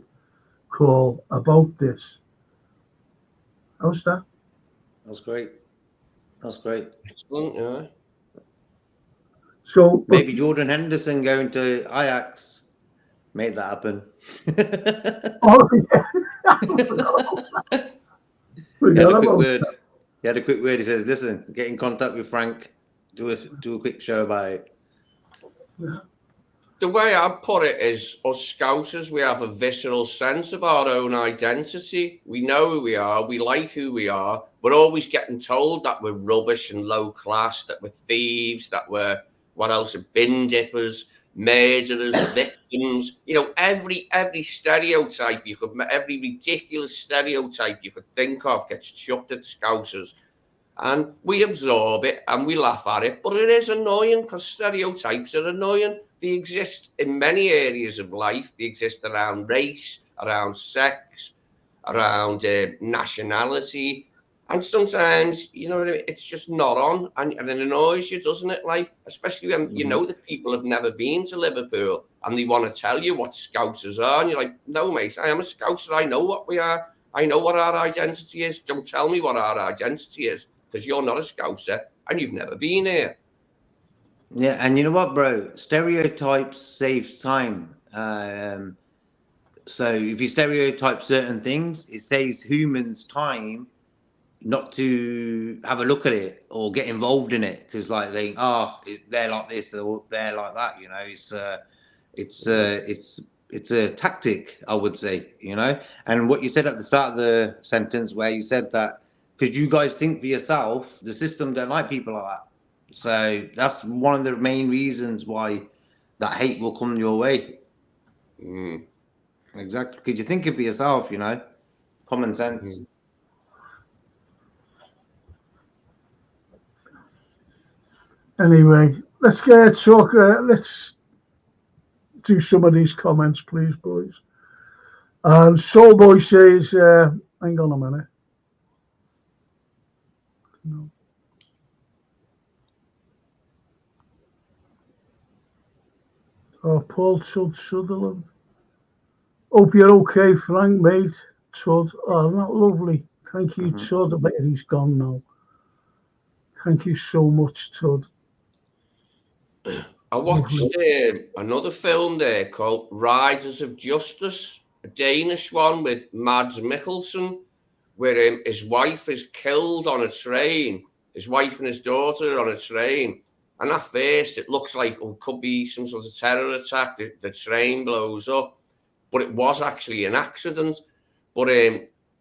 call about this? How's that? That's great. That's great. Excellent, yeah. So maybe Jordan Henderson going to Ajax made that happen. Oh, yeah. He had a quick word. He had a quick word. He says, "Listen, get in contact with Frank. Do a quick show about it." Yeah. The way I put it is, us Scousers, we have a visceral sense of our own identity. We know who we are. We like who we are. We're always getting told that we're rubbish and low class, that we're thieves, that we're, what else, bin dippers, murderers, victims. You know, every stereotype you could, every ridiculous stereotype you could think of gets chucked at Scousers. And we absorb it and we laugh at it. But it is annoying because stereotypes are annoying. They exist in many areas of life. They exist around race, around sex, around nationality. And sometimes, you know what I mean, it's just not on. And it annoys you, doesn't it? Like, especially when you know that people have never been to Liverpool and they want to tell you what Scousers are. And you're like, no, mate, I am a Scouser. I know what we are. I know what our identity is. Don't tell me what our identity is, because you're not a Scouser and you've never been here. Yeah, and you know what, bro? Stereotypes saves time. So if you stereotype certain things, it saves humans time not to have a look at it or get involved in it, because like they're like this or they're like that. You know, it's a tactic, I would say. You know, and what you said at the start of the sentence, where you said that because you guys think for yourself, the system don't like people like that. So that's one of the main reasons why that hate will come your way. Exactly, because you think it for yourself, you know, common sense. Anyway, let's get talk. Let's do some of these comments, please, boys. And Soulboy says, hang on a minute. No. Oh, Paul Sutherland. Hope you're okay, Frank, mate. Tud. Oh, not lovely. Thank you, Tud. I bet he's gone now. Thank you so much, Tud. I watched another film there called Riders of Justice, a Danish one with Mads Mikkelsen, where his wife is killed on a train. His wife and his daughter are on a train. And at first, it looks like it could be some sort of terror attack. The train blows up. But it was actually an accident. But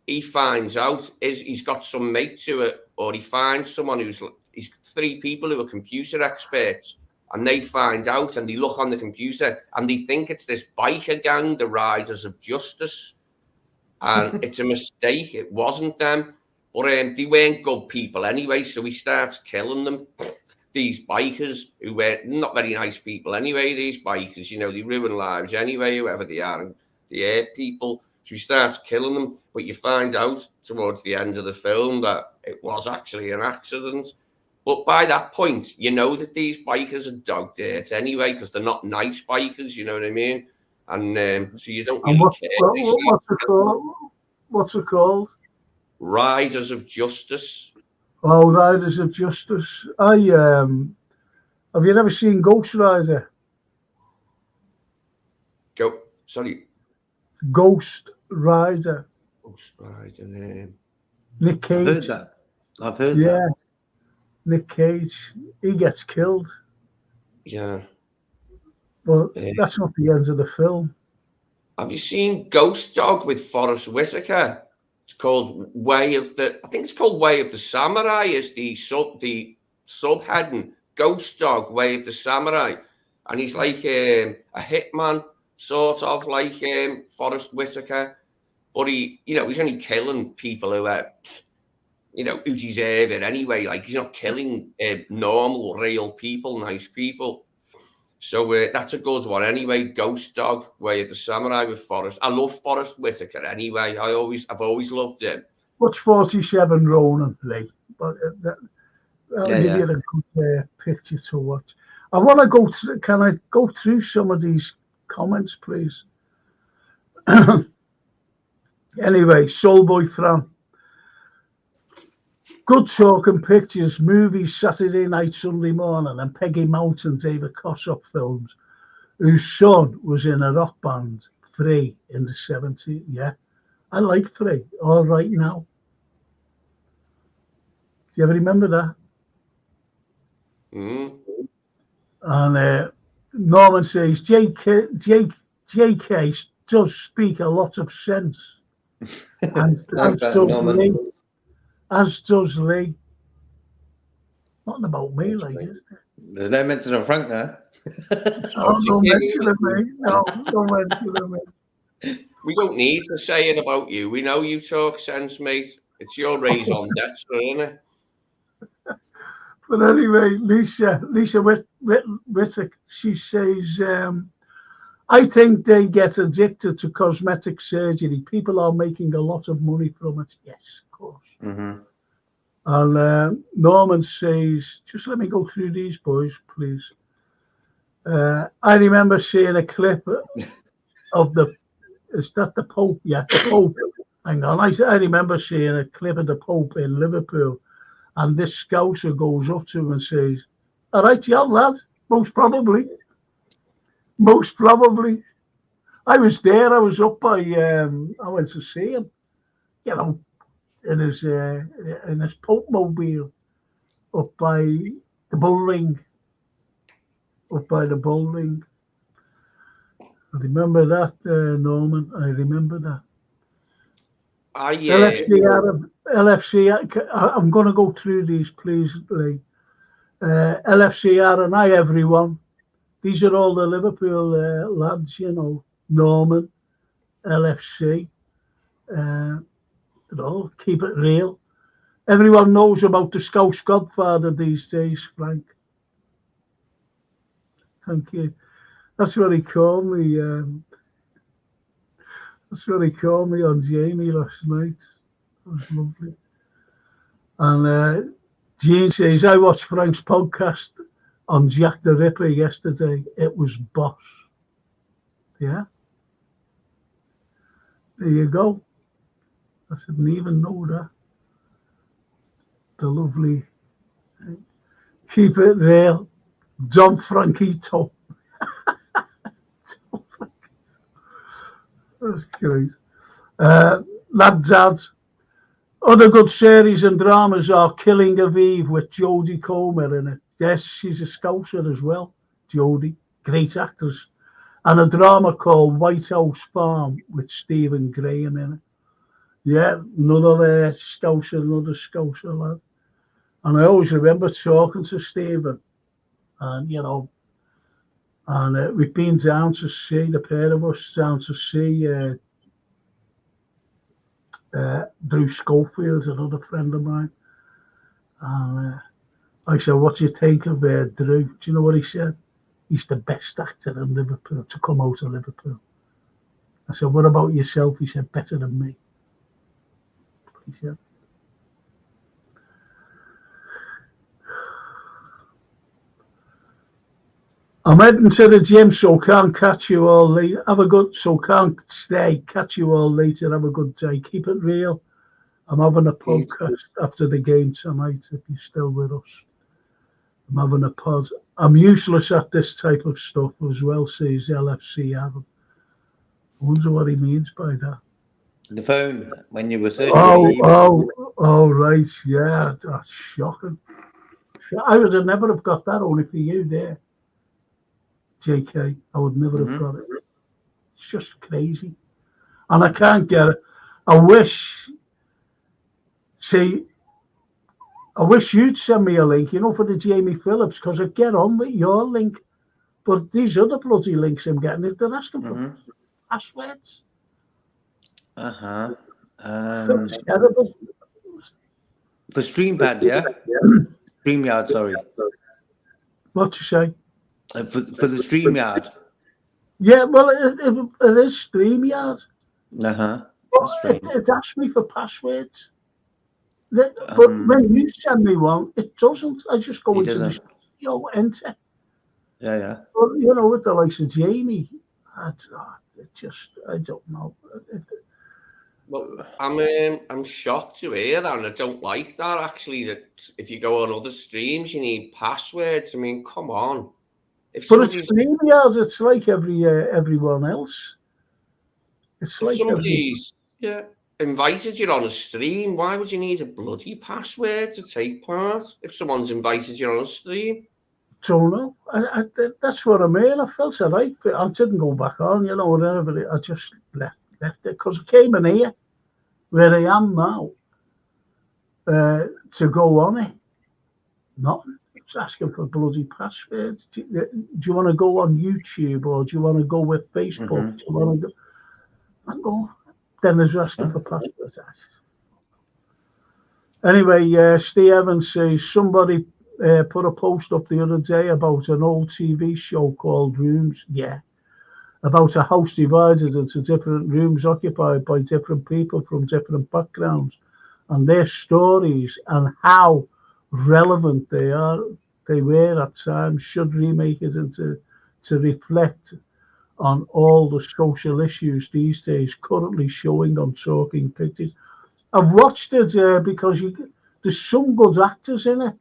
he finds out, he's got some mate to it, or he finds someone he's 3 people who are computer experts. And they find out and they look on the computer and they think it's this biker gang, the Riders of Justice. And it's a mistake. It wasn't them. But they weren't good people anyway. So he starts killing them. These bikers who were not very nice people anyway. These bikers, you know, they ruin lives anyway, whoever they are. And they hurt people. So he starts killing them. But you find out towards the end of the film that it was actually an accident. But by that point, you know that these bikers are dog dirt anyway, because they're not nice bikers, you know what I mean? And so you don't really care. What's it called? What's it called? Riders of Justice. Oh, Riders of Justice. Have you ever seen Ghost Rider? Sorry. Ghost Rider. Ghost Rider. Nick Cage. I've heard that. Nick Cage, he gets killed. Yeah. But that's not the end of the film. Have you seen Ghost Dog with Forrest Whitaker? It's called I think it's called Way of the Samurai is the subheading. Ghost Dog, Way of the Samurai, and he's like a hitman, sort of like Forrest Whitaker, but he's only killing people who are, who deserve it anyway. Like, he's not killing normal, real people, nice people. So that's a good one anyway. Ghost Dog, Way of the Samurai with Forrest. I love Forrest Whitaker anyway. I've always loved him. What's 47 Ronin, Lee? But that'll give you a good picture to watch. I want to go through. Can I go through some of these comments, please? Anyway, Soulboy Fran. Good talking pictures, movies, Saturday night, Sunday morning, and Peggy Mountain, David Kossoff films, whose son was in a rock band, Free, in the 70s. Yeah, I like Free. All Right Now. Do you ever remember that? Mm. And Norman says, JK does speak a lot of sense. And as does Lee. Nothing about me, like it. There's no mention of Frank there. No mention of me. No mention of me. We don't need to say it about you. We know you talk sense, mate. It's your raison d'etre, isn't it? But anyway, Lisa Whittick, she says, I think they get addicted to cosmetic surgery. People are making a lot of money from it. Yes, of course. Mm-hmm. And Norman says, just let me go through these, boys, please. I remember seeing a clip of is that the Pope? Yeah, the Pope. Hang on, I remember seeing a clip of the Pope in Liverpool, and this scouser goes up to him and says, all right, yeah, lad, most probably. I was there, I was up by, I went to see him, in his Pope mobile, up by the bull ring. I remember that, Norman. I remember that. LFC. I'm going to go through these, please, Lee. LFCR and hi, everyone. These are all the Liverpool lads, Norman, LFC. Keep it real. Everyone knows about the Scouse Godfather these days, Frank. Thank you. That's what he called me. That's what he called me on Jamie last night. That was lovely. And Jean says, I watched Frank's podcast on Jack the Ripper yesterday. It was boss. Yeah. There you go. I didn't even know that. The lovely. Keep it real. Don Frankito. That's great. Dad. Other good series and dramas are Killing Aviv with Jodie Comer in it. Yes, she's a Scouser as well. Jodie, great actress. And a drama called White House Farm with Stephen Graham in it. Yeah, another Scouser lad. And I always remember talking to Stephen. And, we've been down to see, the pair of us, down to see Drew Schofield, another friend of mine. And I said, what do you think of Drew? Do you know what he said? He's the best actor in Liverpool, to come out of Liverpool. I said, what about yourself? He said, better than me. He said. I'm heading to the gym, so can't catch you all later. Can't stay. Catch you all later. Have a good day. Keep it real. I'm having a podcast after the game tonight, if you're still with us. I'm having a pod. I'm useless at this type of stuff as well, says LFC Adam. I wonder what he means by that. The phone, when you were searching. Oh, right. Yeah, that's shocking. I would have never have got that only for you there. JK, I would never have got it. It's just crazy. And I can't get it. I wish, see, I wish you'd send me a link, for the Jamie Phillips, because I'd get on with your link. But these other bloody links I'm getting, they're asking for passwords. That's terrible. For StreamPad, yeah? StreamYard, sorry. What you say? For the StreamYard. Yeah, well, it is StreamYard. That's strange. It asks me for passwords. But when you send me one, it doesn't. I just go into the studio, enter. Yeah. But, with the likes of Jamie, I don't know. Well, I'm shocked to hear that, and I don't like that, actually, that if you go on other streams, you need passwords. I mean, come on. But it's StreamYard, it's like everyone else. It's like somebody's invited you on a stream, why would you need a bloody password to take part if someone's invited you on a stream? Don't know. That's what I mean. I felt all right. I didn't go back on, whatever. I just left it because I came in here where I am now to go on it. Nothing. It's asking for bloody passwords. Do you want to go on YouTube or do you want to go with Facebook? Do you want to go? I go. Then there's asking for passwords. Anyway, Steve Evans says somebody put a post up the other day about an old TV show called Rooms. Yeah. About a house divided into different rooms occupied by different people from different backgrounds and their stories and how relevant they were at times, should remake it into to reflect on all the social issues these days currently showing on Talking Pictures. I've watched it because there's some good actors in it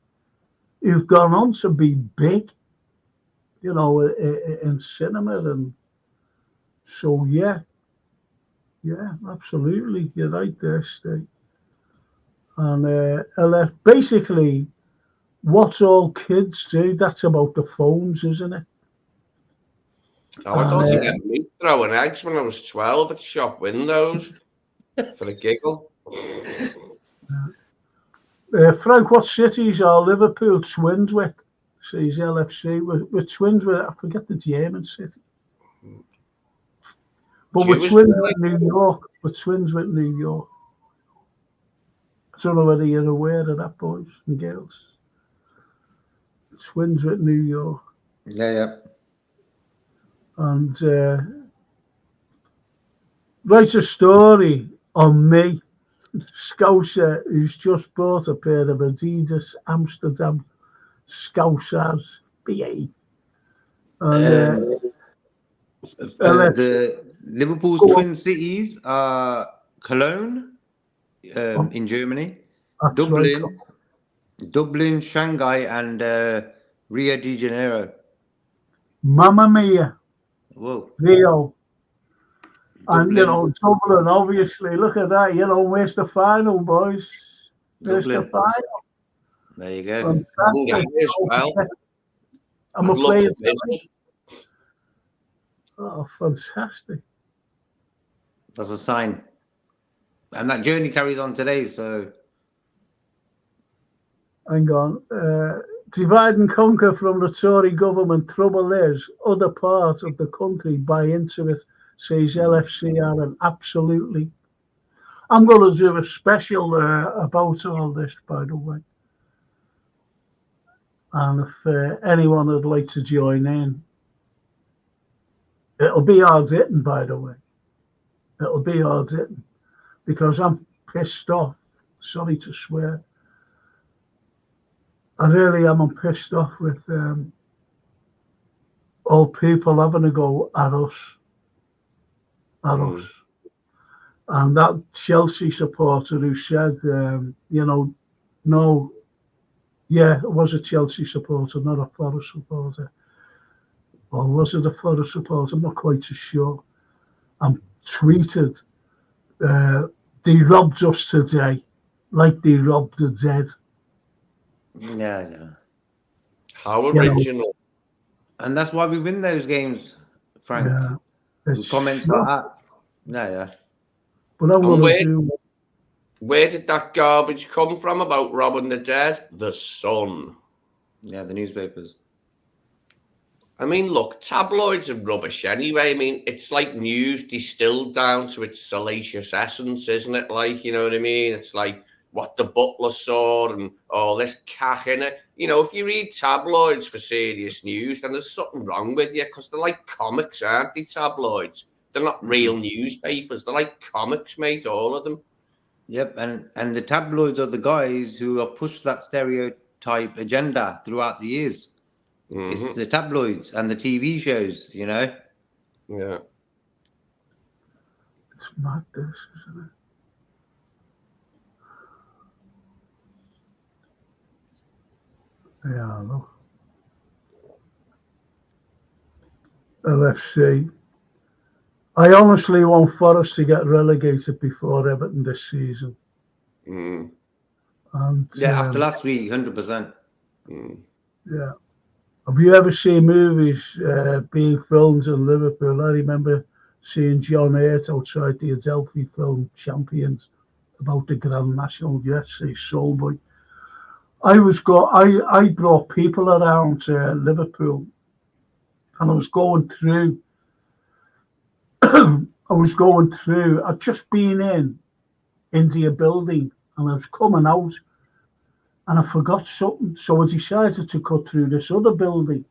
who've gone on to be big, in cinema. And so, yeah, absolutely. You're right there, Steve. And basically, what all kids do, that's about the phones, isn't it? Oh, I thought you meant me throwing eggs when I was 12 at shop windows for a giggle. Frank, what cities are Liverpool twins with? Says LFC. We're twins with, I forget the German city. But we're twins with New York. We're twins with New York. I don't know whether you're aware of that, boys and girls. Twins with New York. Yeah. And write a story on me, Scouser, who's just bought a pair of Adidas Amsterdam Scousers BA. And the Liverpool's twin cities are Cologne in Germany, Dublin, Shanghai, and Rio de Janeiro. Mamma mia. Whoa. Rio. And, Dublin, obviously, look at that. Where's the final, boys? Where's the final? There you go. I'm a player. Oh, fantastic. That's a sign. And that journey carries on today, so. Hang on. Divide and conquer from the Tory government. Trouble is, other parts of the country buy into it, says LFCR, and absolutely. I'm going to do a special about all this, by the way. And if anyone would like to join in, it'll be hard hitting, by the way. It'll be hard hitting because I'm pissed off. Sorry to swear. I really am. I'm pissed off with all people having a go at us. And that Chelsea supporter who said, no, yeah, it was a Chelsea supporter, not a Forest supporter. Or was it a Forest supporter? I'm not quite so sure. And tweeted, they robbed us today like they robbed the dead. Yeah. How original. And that's why we win those games, Frank. Yeah. Comments like that. Yeah. But I'm going to do... Where did that garbage come from about robbing the dead? The Sun. Yeah, the newspapers. I mean, look, tabloids are rubbish anyway. I mean, it's like news distilled down to its salacious essence, isn't it? Like, you know what I mean? It's like what the butler saw and all this cack in it. You know, if you read tabloids for serious news, then there's something wrong with you, because they're like comics, aren't they, tabloids? They're not real newspapers. They're like comics, mate, all of them. Yep, and the tabloids are the guys who have pushed that stereotype agenda throughout the years. It's the tabloids and the TV shows, you know. Yeah. It's mad, this, isn't it? Yeah, look. LFC. I honestly want Forest to get relegated before Everton this season. Mm. And yeah, after last week, 100%. Yeah. Have you ever seen movies being filmed in Liverpool? I remember seeing John Hurt outside the Adelphi film Champions about the Grand National USA Soulboy. I brought people around Liverpool, and I was going through. I'd just been in India building, and I was coming out, and I forgot something, so I decided to cut through this other building,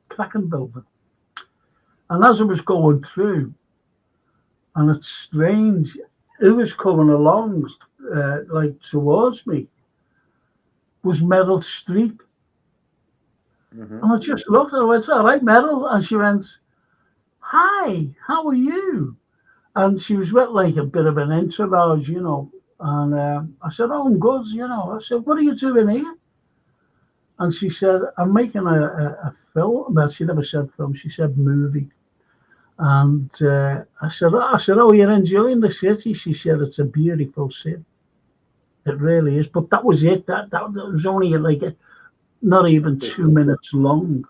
Kraken building. And as I was going through, and it's strange, it was coming along, like towards me, was Meryl Streep. And I just looked at her and went, "All right, Meryl." And she went, "Hi, how are you?" And she was with like a bit of an entourage, you know. And I said, "Oh, I'm good, you know." I said, "What are you doing here?" And she said, "I'm making a film." Well, she never said film, she said movie. And I said, "Oh, you're enjoying the city?" She said, "It's a beautiful city. It really is." But that was it. That was only like not even 2 minutes long.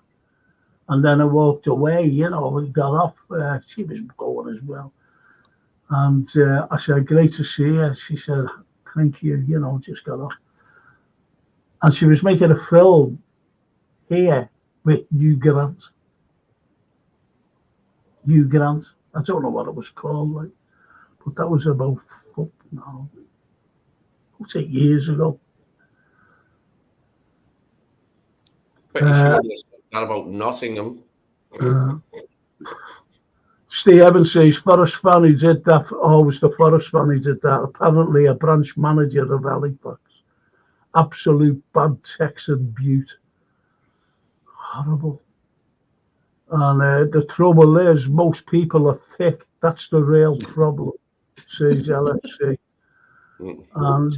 And then I walked away, you know, and got off. She was going as well. And I said, "Great to see you." She said, "Thank you," you know, just got off. And she was making a film here with Hugh Grant. Hugh Grant. I don't know what it was called, like, but that was about 8 years ago. But you should have said that about Nottingham. Steve Evans says Forest fan who did that. Was the Forest fan who did that. Apparently a branch manager of Halifax. Absolute bad Texan beaut. Horrible. And the trouble is, most people are thick. That's the real problem, says LFC. And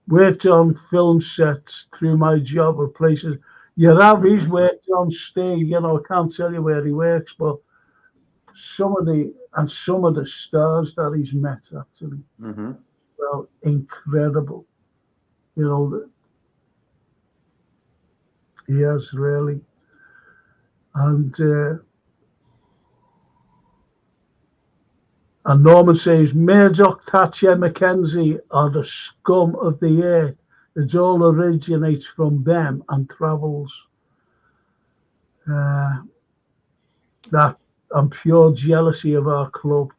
worked on film sets through my job at places. He's worked on Steve, you know, I can't tell you where he works, but some of the stars that he's met actually, well, incredible. You know, he has really. And Norman says Murdoch, Thatcher, Mackenzie are the scum of the earth. It all originates from them and travels. That and pure jealousy of our club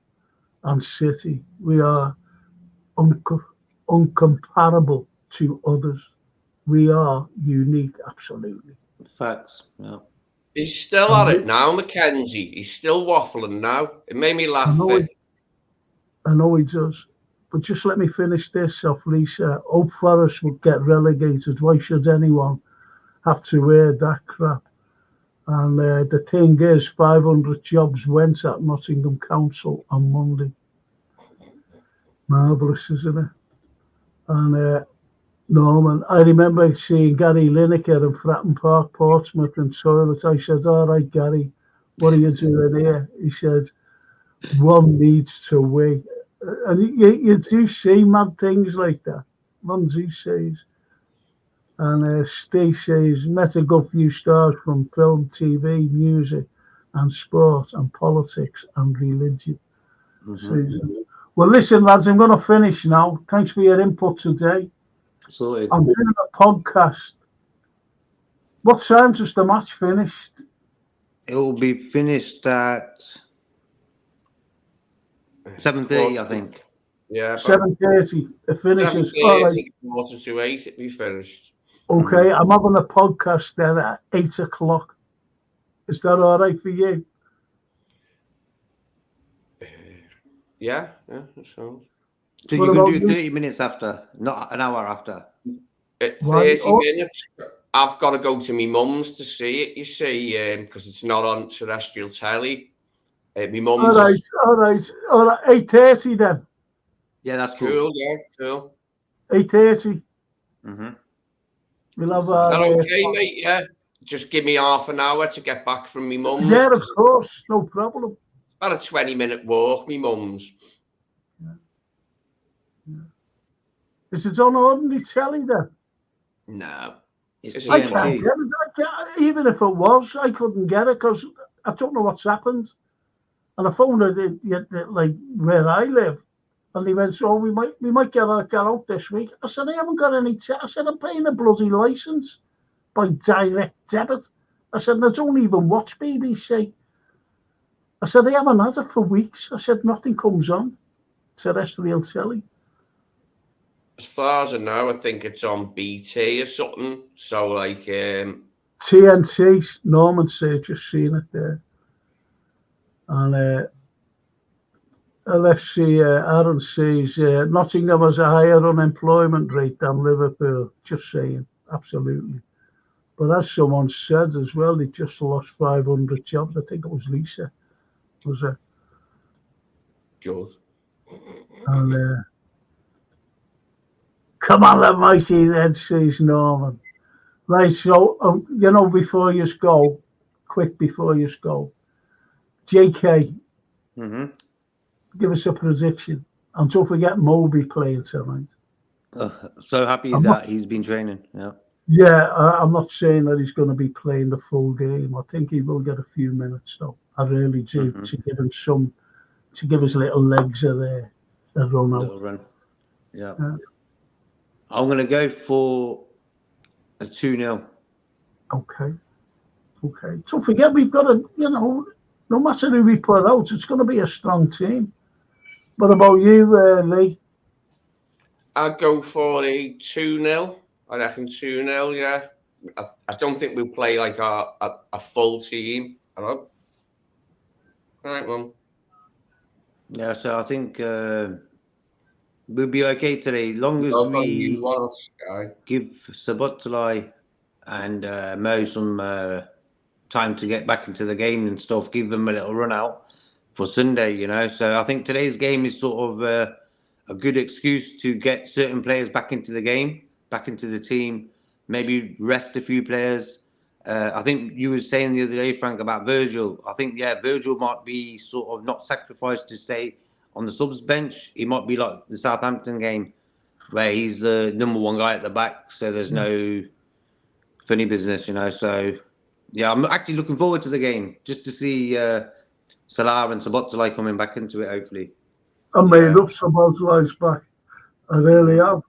and city. We are uncomparable to others. We are unique, absolutely. Facts, yeah. He's still at it now, Mackenzie. He's still waffling now. It made me laugh. I know he does. But just let me finish this off, Lisa. Hope Forest would get relegated. Why should anyone have to wear that crap? And the thing is, 500 jobs went at Nottingham Council on Monday. Marvellous, isn't it? And Norman, I remember seeing Gary Lineker in Fratton Park, Portsmouth, in toilet. I said, "All right, Gary, what are you doing here?" He said, "One needs to wait." And you do see mad things like that. One do says. And Steve says, met a good few stars from film, TV, music, and sport, and politics, and religion. Says, Well, listen, lads, I'm going to finish now. Thanks for your input today. Sorted. I'm doing a podcast. What time does the match finished? It will be finished at 7:30, I think. Yeah, 7:30. It finishes. 7:30, All right. quarter to 8, it'll be finished. Okay, I'm having a podcast then at 8 o'clock. Is that all right for you? Yeah, that sounds. So What you can about do you? 30 minutes after, not an hour after. 30 Oh. minutes. I've got to go to my mum's to see it, you see, because it's not on terrestrial telly. My mum's All right. 8:30 then. Yeah, that's cool. Yeah, cool. 8:30. Mm-hmm. We'll have Is that okay, mate? Yeah. Just give me half an hour to get back from my mum's. Yeah, of course, no problem. It's about a 20-minute walk, my mum's. Yeah. Is it on ordinary telly then? No. It's I can't TNT. get it. Even if it was, I couldn't get it because I don't know what's happened. And I phoned it like where I live, and they went, "So we might get out this week." I said, "I haven't got any." I said, "I'm paying a bloody license by direct debit." I said, "And I don't even watch BBC." I said, "I haven't had it for weeks." I said, "Nothing comes on terrestrial telly." As far as I know, I think it's on BT or something. So, like... TNT, Norman said, just seen it there. And LFC, Aaron says, Nottingham has a higher unemployment rate than Liverpool. Just saying, absolutely. But as someone said as well, they just lost 500 jobs. I think it was Lisa. Was it? Good. And come on, that mighty then, says Norman. Right, so, before you go, quick before you go, JK, give us a prediction. And don't forget Moby playing tonight. So happy that he's been training. Yeah. Yeah, I'm not saying that he's going to be playing the full game. I think he will get a few minutes, though. I really do, to give him to give his little legs a run out. Little run. Yeah. I'm going to go for a 2-0. Okay. Don't forget, we've got no matter who we put out, it's going to be a strong team. What about you, Lee? I'd go for a 2-0. I reckon 2-0, yeah. I don't think we'll play like a full team. Hello? All right, Mum. Yeah, so I think we'll be okay today, long as we give Sabotolai and Mo some time to get back into the game and stuff, give them a little run out for Sunday, So I think today's game is sort of a good excuse to get certain players back into the game, back into the team, maybe rest a few players. I think you were saying the other day, Frank, about Virgil. I think, Virgil might be sort of not sacrificed to stay on the subs bench. He might be like the Southampton game where he's the number one guy at the back, so there's no funny business, So, I'm actually looking forward to the game just to see Salah and Szoboszlai coming back into it, hopefully. I made up Szoboszlai's back. I really have.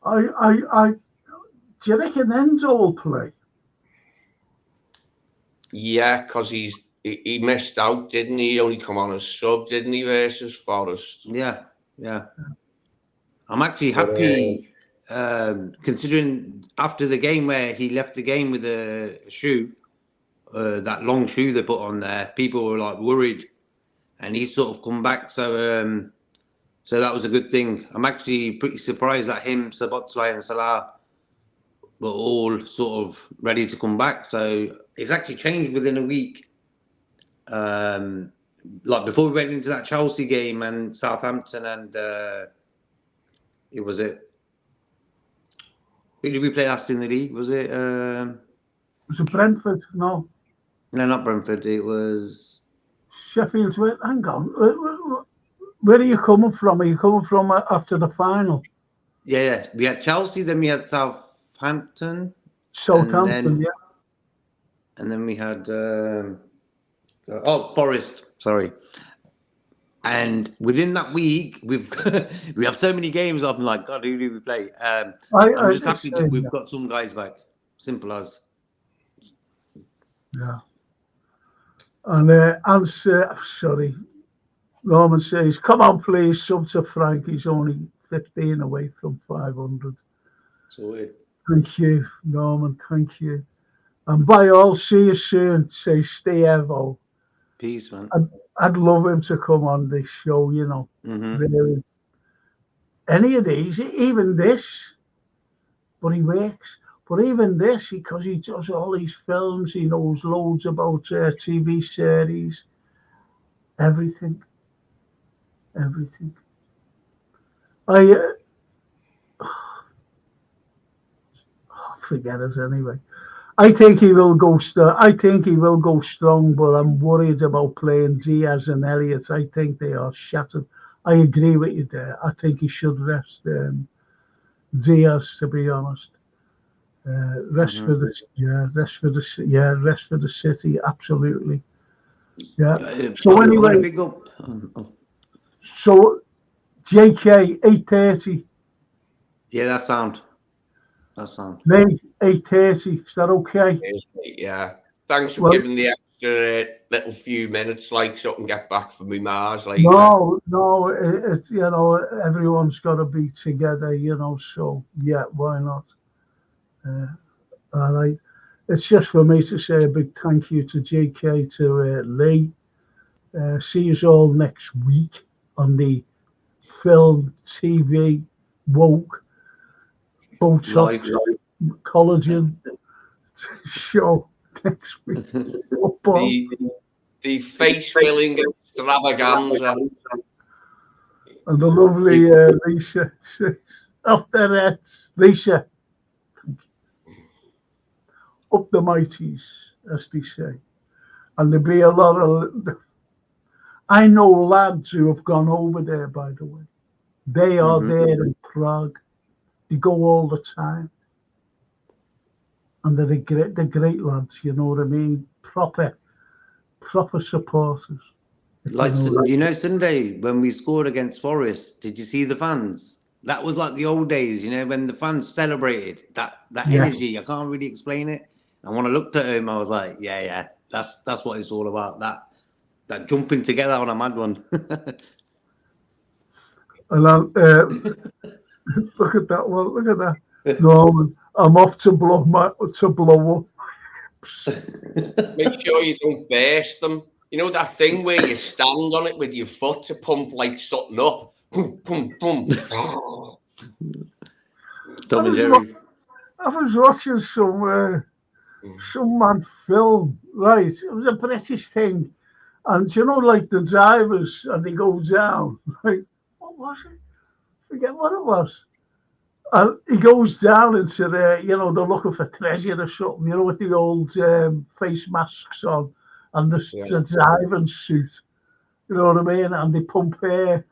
Do you reckon Enzo will play? Yeah, because he missed out, didn't he? He only come on as sub, didn't he, versus Forest? Yeah. I'm actually happy, considering after the game where he left the game with a shoe, that long shoe they put on there, people were like worried, and he's sort of come back. So, so that was a good thing. I'm actually pretty surprised that him, Szoboszlai, and Salah were all sort of ready to come back. So it's actually changed within a week. Like before we went into that Chelsea game and Southampton and who did we play last in the league? Was it? Was it Brentford? No, not Brentford. It was Sheffield's. Hang on. Where are you coming from? Are you coming from after the final? Yeah. We had Chelsea, then we had Southampton. Southampton, and then we had Forest. Sorry. And within that week, we have so many games off. I'm like, God, who do we play? I'm just happy that we've got some guys back. Simple as. Yeah. And sorry, Norman says, come on, please, sub to Frank. He's only 15 away from 500. Sorted. Thank you, Norman. Thank you. And by all, see you soon. Say, stay Evo. Peace, man. I'd love him to come on this show, you know. Really. Any of these, even this, but he works. But even this, because he does all these films, he knows loads about TV series, everything. I forget it anyway. I think he will go. I think he will go strong, but I'm worried about playing Diaz and Elliott. I think they are shattered. I agree with you there. I think he should rest Diaz, to be honest. Rest for the city. Absolutely. Yeah. So anyway, big up. So JK 8:30. Yeah, that's sound. May 8:30. Is that okay? Yeah. Thanks for giving the extra little few minutes, like, so I can get back for my Mars later. No, you know, everyone's got to be together, you know, so yeah, why not? All right. It's just for me to say a big thank you to JK, to Lee. See you all next week on the film, TV, woke, Botox, collagen show next week. The face filling extravaganza. And the lovely Lisa off the Reds. Lisa. Up the mighties, as they say. And there'll be a lot of. I know lads who have gone over there, by the way. They are there in Prague. They go all the time. And they're great lads, you know what I mean? Proper supporters. Like, Sunday when we scored against Forest, did you see the fans? That was like the old days, you know, when the fans celebrated. That energy, I can't really explain it. And when I looked at him, I was like, yeah, that's what it's all about. That jumping together on a mad one. And look at that one. Look at that. Norman, I'm off to blow up. Make sure you don't burst them. You know that thing where you stand on it with your foot to pump like something up. Boom, boom, boom. Tom and Jerry. I was watching some man film, right? It was a British thing. And you know, like the divers, and they go down, right? What was it? Forget what it was. And he goes down into the, you know, they're looking for treasure or something, you know, with the old face masks on and the diving suit, you know what I mean? And they pump air,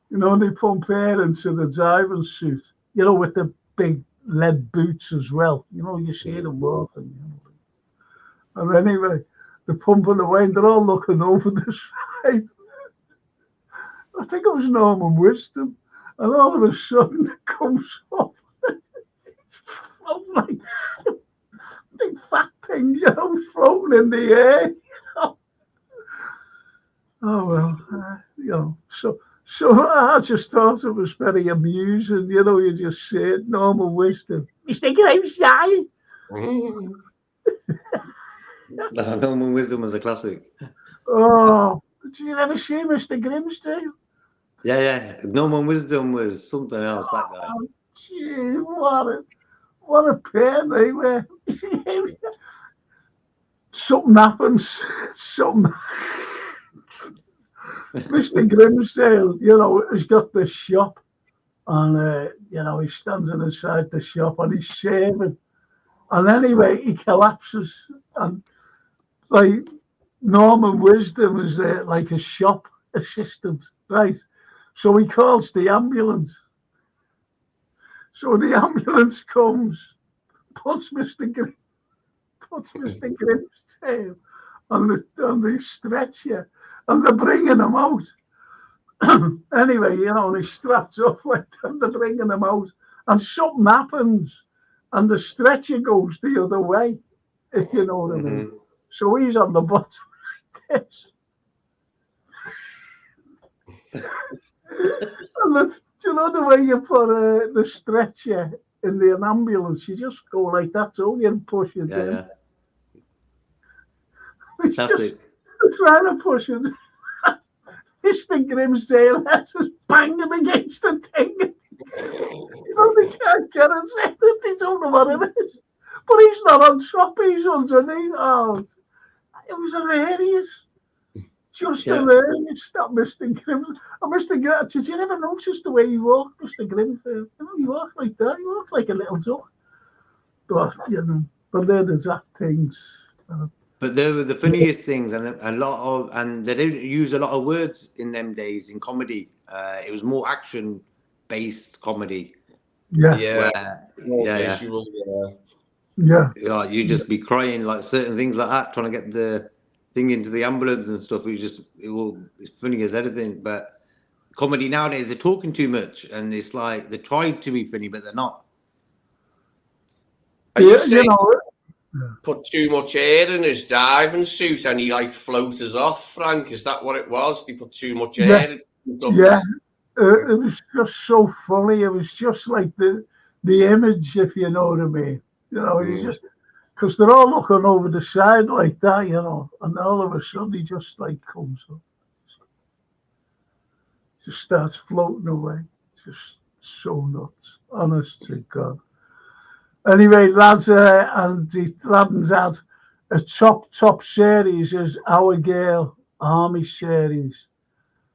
into the diving suit, you know, with the big lead boots as well. You know, you see them walking. You know. And anyway, they're pumping away and they're all looking over the side. I think it was Norman Wisdom. And all of a sudden it comes up. I'm like, big fat thing, you know, floating in the air. Oh, well, you know, so I just thought it was very amusing, you know, you just say it, Norman Wisdom. Mr. Grimsdale. Norman Wisdom was a classic. Oh, did you ever see Mr. Grimsdale? Yeah. Norman Wisdom was something else, that guy. Oh, gee, what a pain they were. Something happens. Mr. Grimsdale, you know, has got this shop. And, you know, he's standing inside the shop and he's shaving. And anyway, he collapses. And, like, Norman Wisdom is like a shop assistant, right? So he calls the ambulance. So the ambulance comes, puts Mr. Grimsdale on the stretcher, and they're bringing him out. Anyway, you know, and he's strapped up like that, they're bringing him out, and something happens, and the stretcher goes the other way, if you know what I mean. So he's on the bottom like this. And you know the way you put the stretcher in the ambulance, you just go like that, so you push it in. Yeah. He's just trying to push it. Mr. Grimm's tail head is banging against the thing. You know, they can't get it. They don't know what it is. But he's not on top, he's underneath. Oh, it was hilarious. Just hilarious, that Mr. Grimm. And Mr. Grimm, did you ever notice the way he walked, Mr. Grimm? You know, he walked like that. He walked like a little duck. But, you know, but they're the exact things. But they were the funniest things, and they didn't use a lot of words in them days in comedy. It was more action-based comedy. Yeah. Like you just be crying, like certain things like that, trying to get the thing into the ambulance and stuff. It's funny as anything. But comedy nowadays, they're talking too much, and it's like they try to be funny, but they're not. You know. Put too much air in his diving suit and he like floaters off, Frank. Is that what it was? They put too much air in it was just so funny. It was just like the image, if you know what I mean. You know, you just, because they're all looking over the side like that, you know, and all of a sudden he just like comes up. Just starts floating away. Just so nuts. Honest to God. Anyway, lads, and the lads had a top series is Our Girl Army series.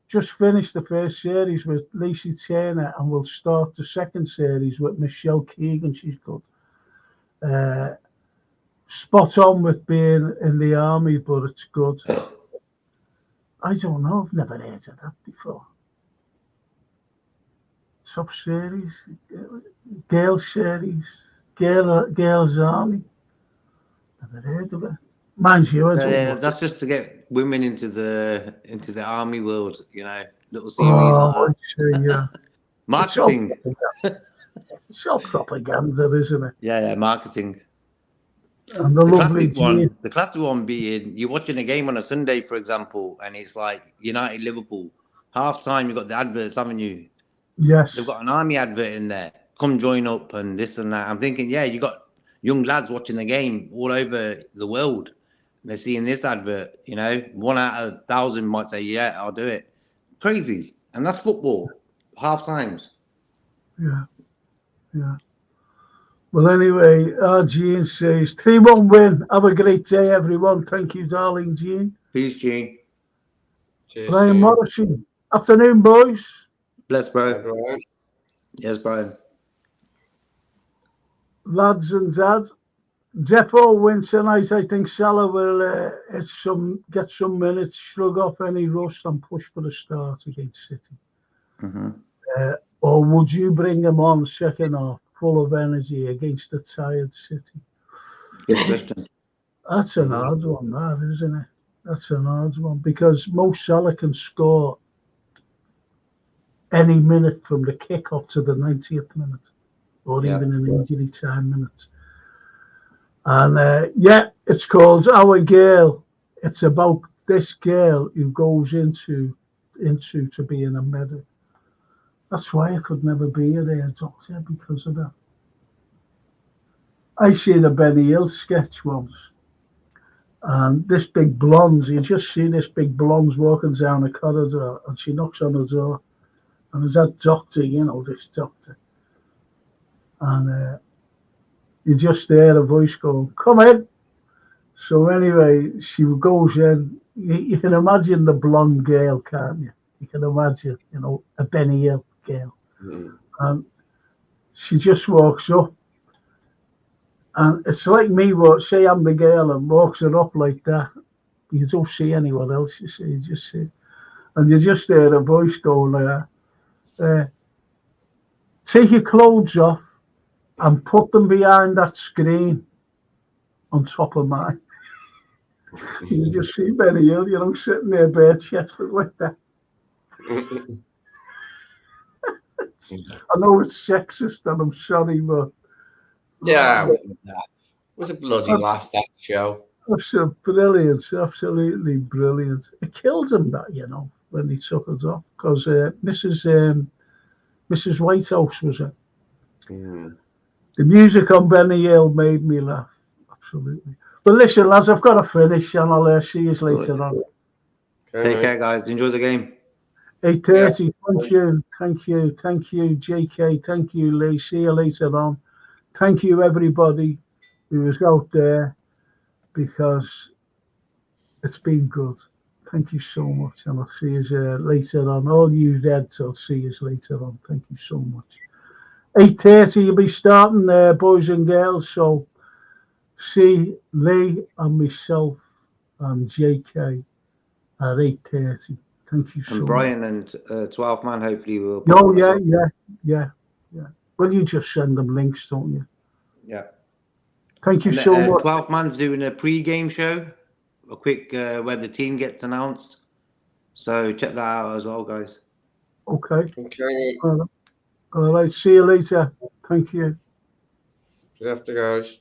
Just finished the first series with Lacey Turner, and we'll start the second series with Michelle Keegan. She's good. Spot on with being in the army, but it's good. I don't know. I've never heard of that before. Top series, girl series. Girls Army. Never heard of it. Mind you, that's just to get women into the army world, you know, little series like that. Marketing. It's all propaganda, isn't it? Yeah, marketing. And the classic one being you're watching a game on a Sunday, for example, and it's like United Liverpool. Half time, you've got the adverts, haven't you? Yes. They've got an army advert in there. Come join up and this and that. I'm thinking, you got young lads watching the game all over the world. They're seeing this advert, you know, 1 out of 1,000 might say, yeah, I'll do it. Crazy. And that's football, half times. Yeah. Well, anyway, Jean says 3-1 win. Have a great day, everyone. Thank you, darling Jean. Peace, Jean. Cheers, Brian Jean. Morrison. Afternoon, boys. Bless, bro. Brian. Yes, Brian. Lads and dads, Defo wins tonight. I think Salah will get some minutes, shrug off any rust, and push for the start against City. Or would you bring him on second half, full of energy against a tired City? Good question. That's an hard one, that, isn't it? That's an hard one because Mo Salah can score any minute from the kick-off to the 90th minute. Or even in injury time minutes. And it's called Our Girl. It's about this girl who goes into to being a medic. That's why I could never be a doctor, because of that. I seen a Benny Hill sketch once, and this big blonde, you just see this big blonde walking down a corridor, and she knocks on the door, and there's that doctor, you know, this doctor. And you just hear a voice going, "Come in." So anyway, she goes in. You can imagine the blonde girl, can't you? You can imagine, you know, a Benny Hill girl. And she just walks up. And it's like me, say I'm the girl and walks her up like that. You don't see anyone else, you see. You just see. And you just hear a voice going like that. Take your clothes off and put them behind that screen on top of mine. You just see Benny Hill, sitting there bare chested like that. I know it's sexist, and I'm sorry, but Yeah, it was a bloody laugh, that show. Brilliant, absolutely brilliant. It killed him, that, when he took it off, because Mrs. Whitehouse was it. The music on Benny Hill made me laugh, absolutely. But listen, lads, I've got to finish, and I'll see you later on. Take care, guys. Enjoy the game. 8:30. Yeah. Thank you, JK. Thank you, Lee. See you later on. Thank you, everybody who was out there, because it's been good. Thank you so much, and I'll see you later on. All you Reds, I'll see you later on. Thank you so much. 8:30, you'll be starting there, boys and girls. So see Lee and myself and JK at 8:30. Thank you so much. And Brian and 12 man hopefully will. Oh, yeah. Well, you just send them links, don't you? Yeah. Thank you so much. 12 man's doing a pre-game show, a quick where the team gets announced. So check that out as well, guys. Okay. All right. See you later. Thank you. See you after, guys.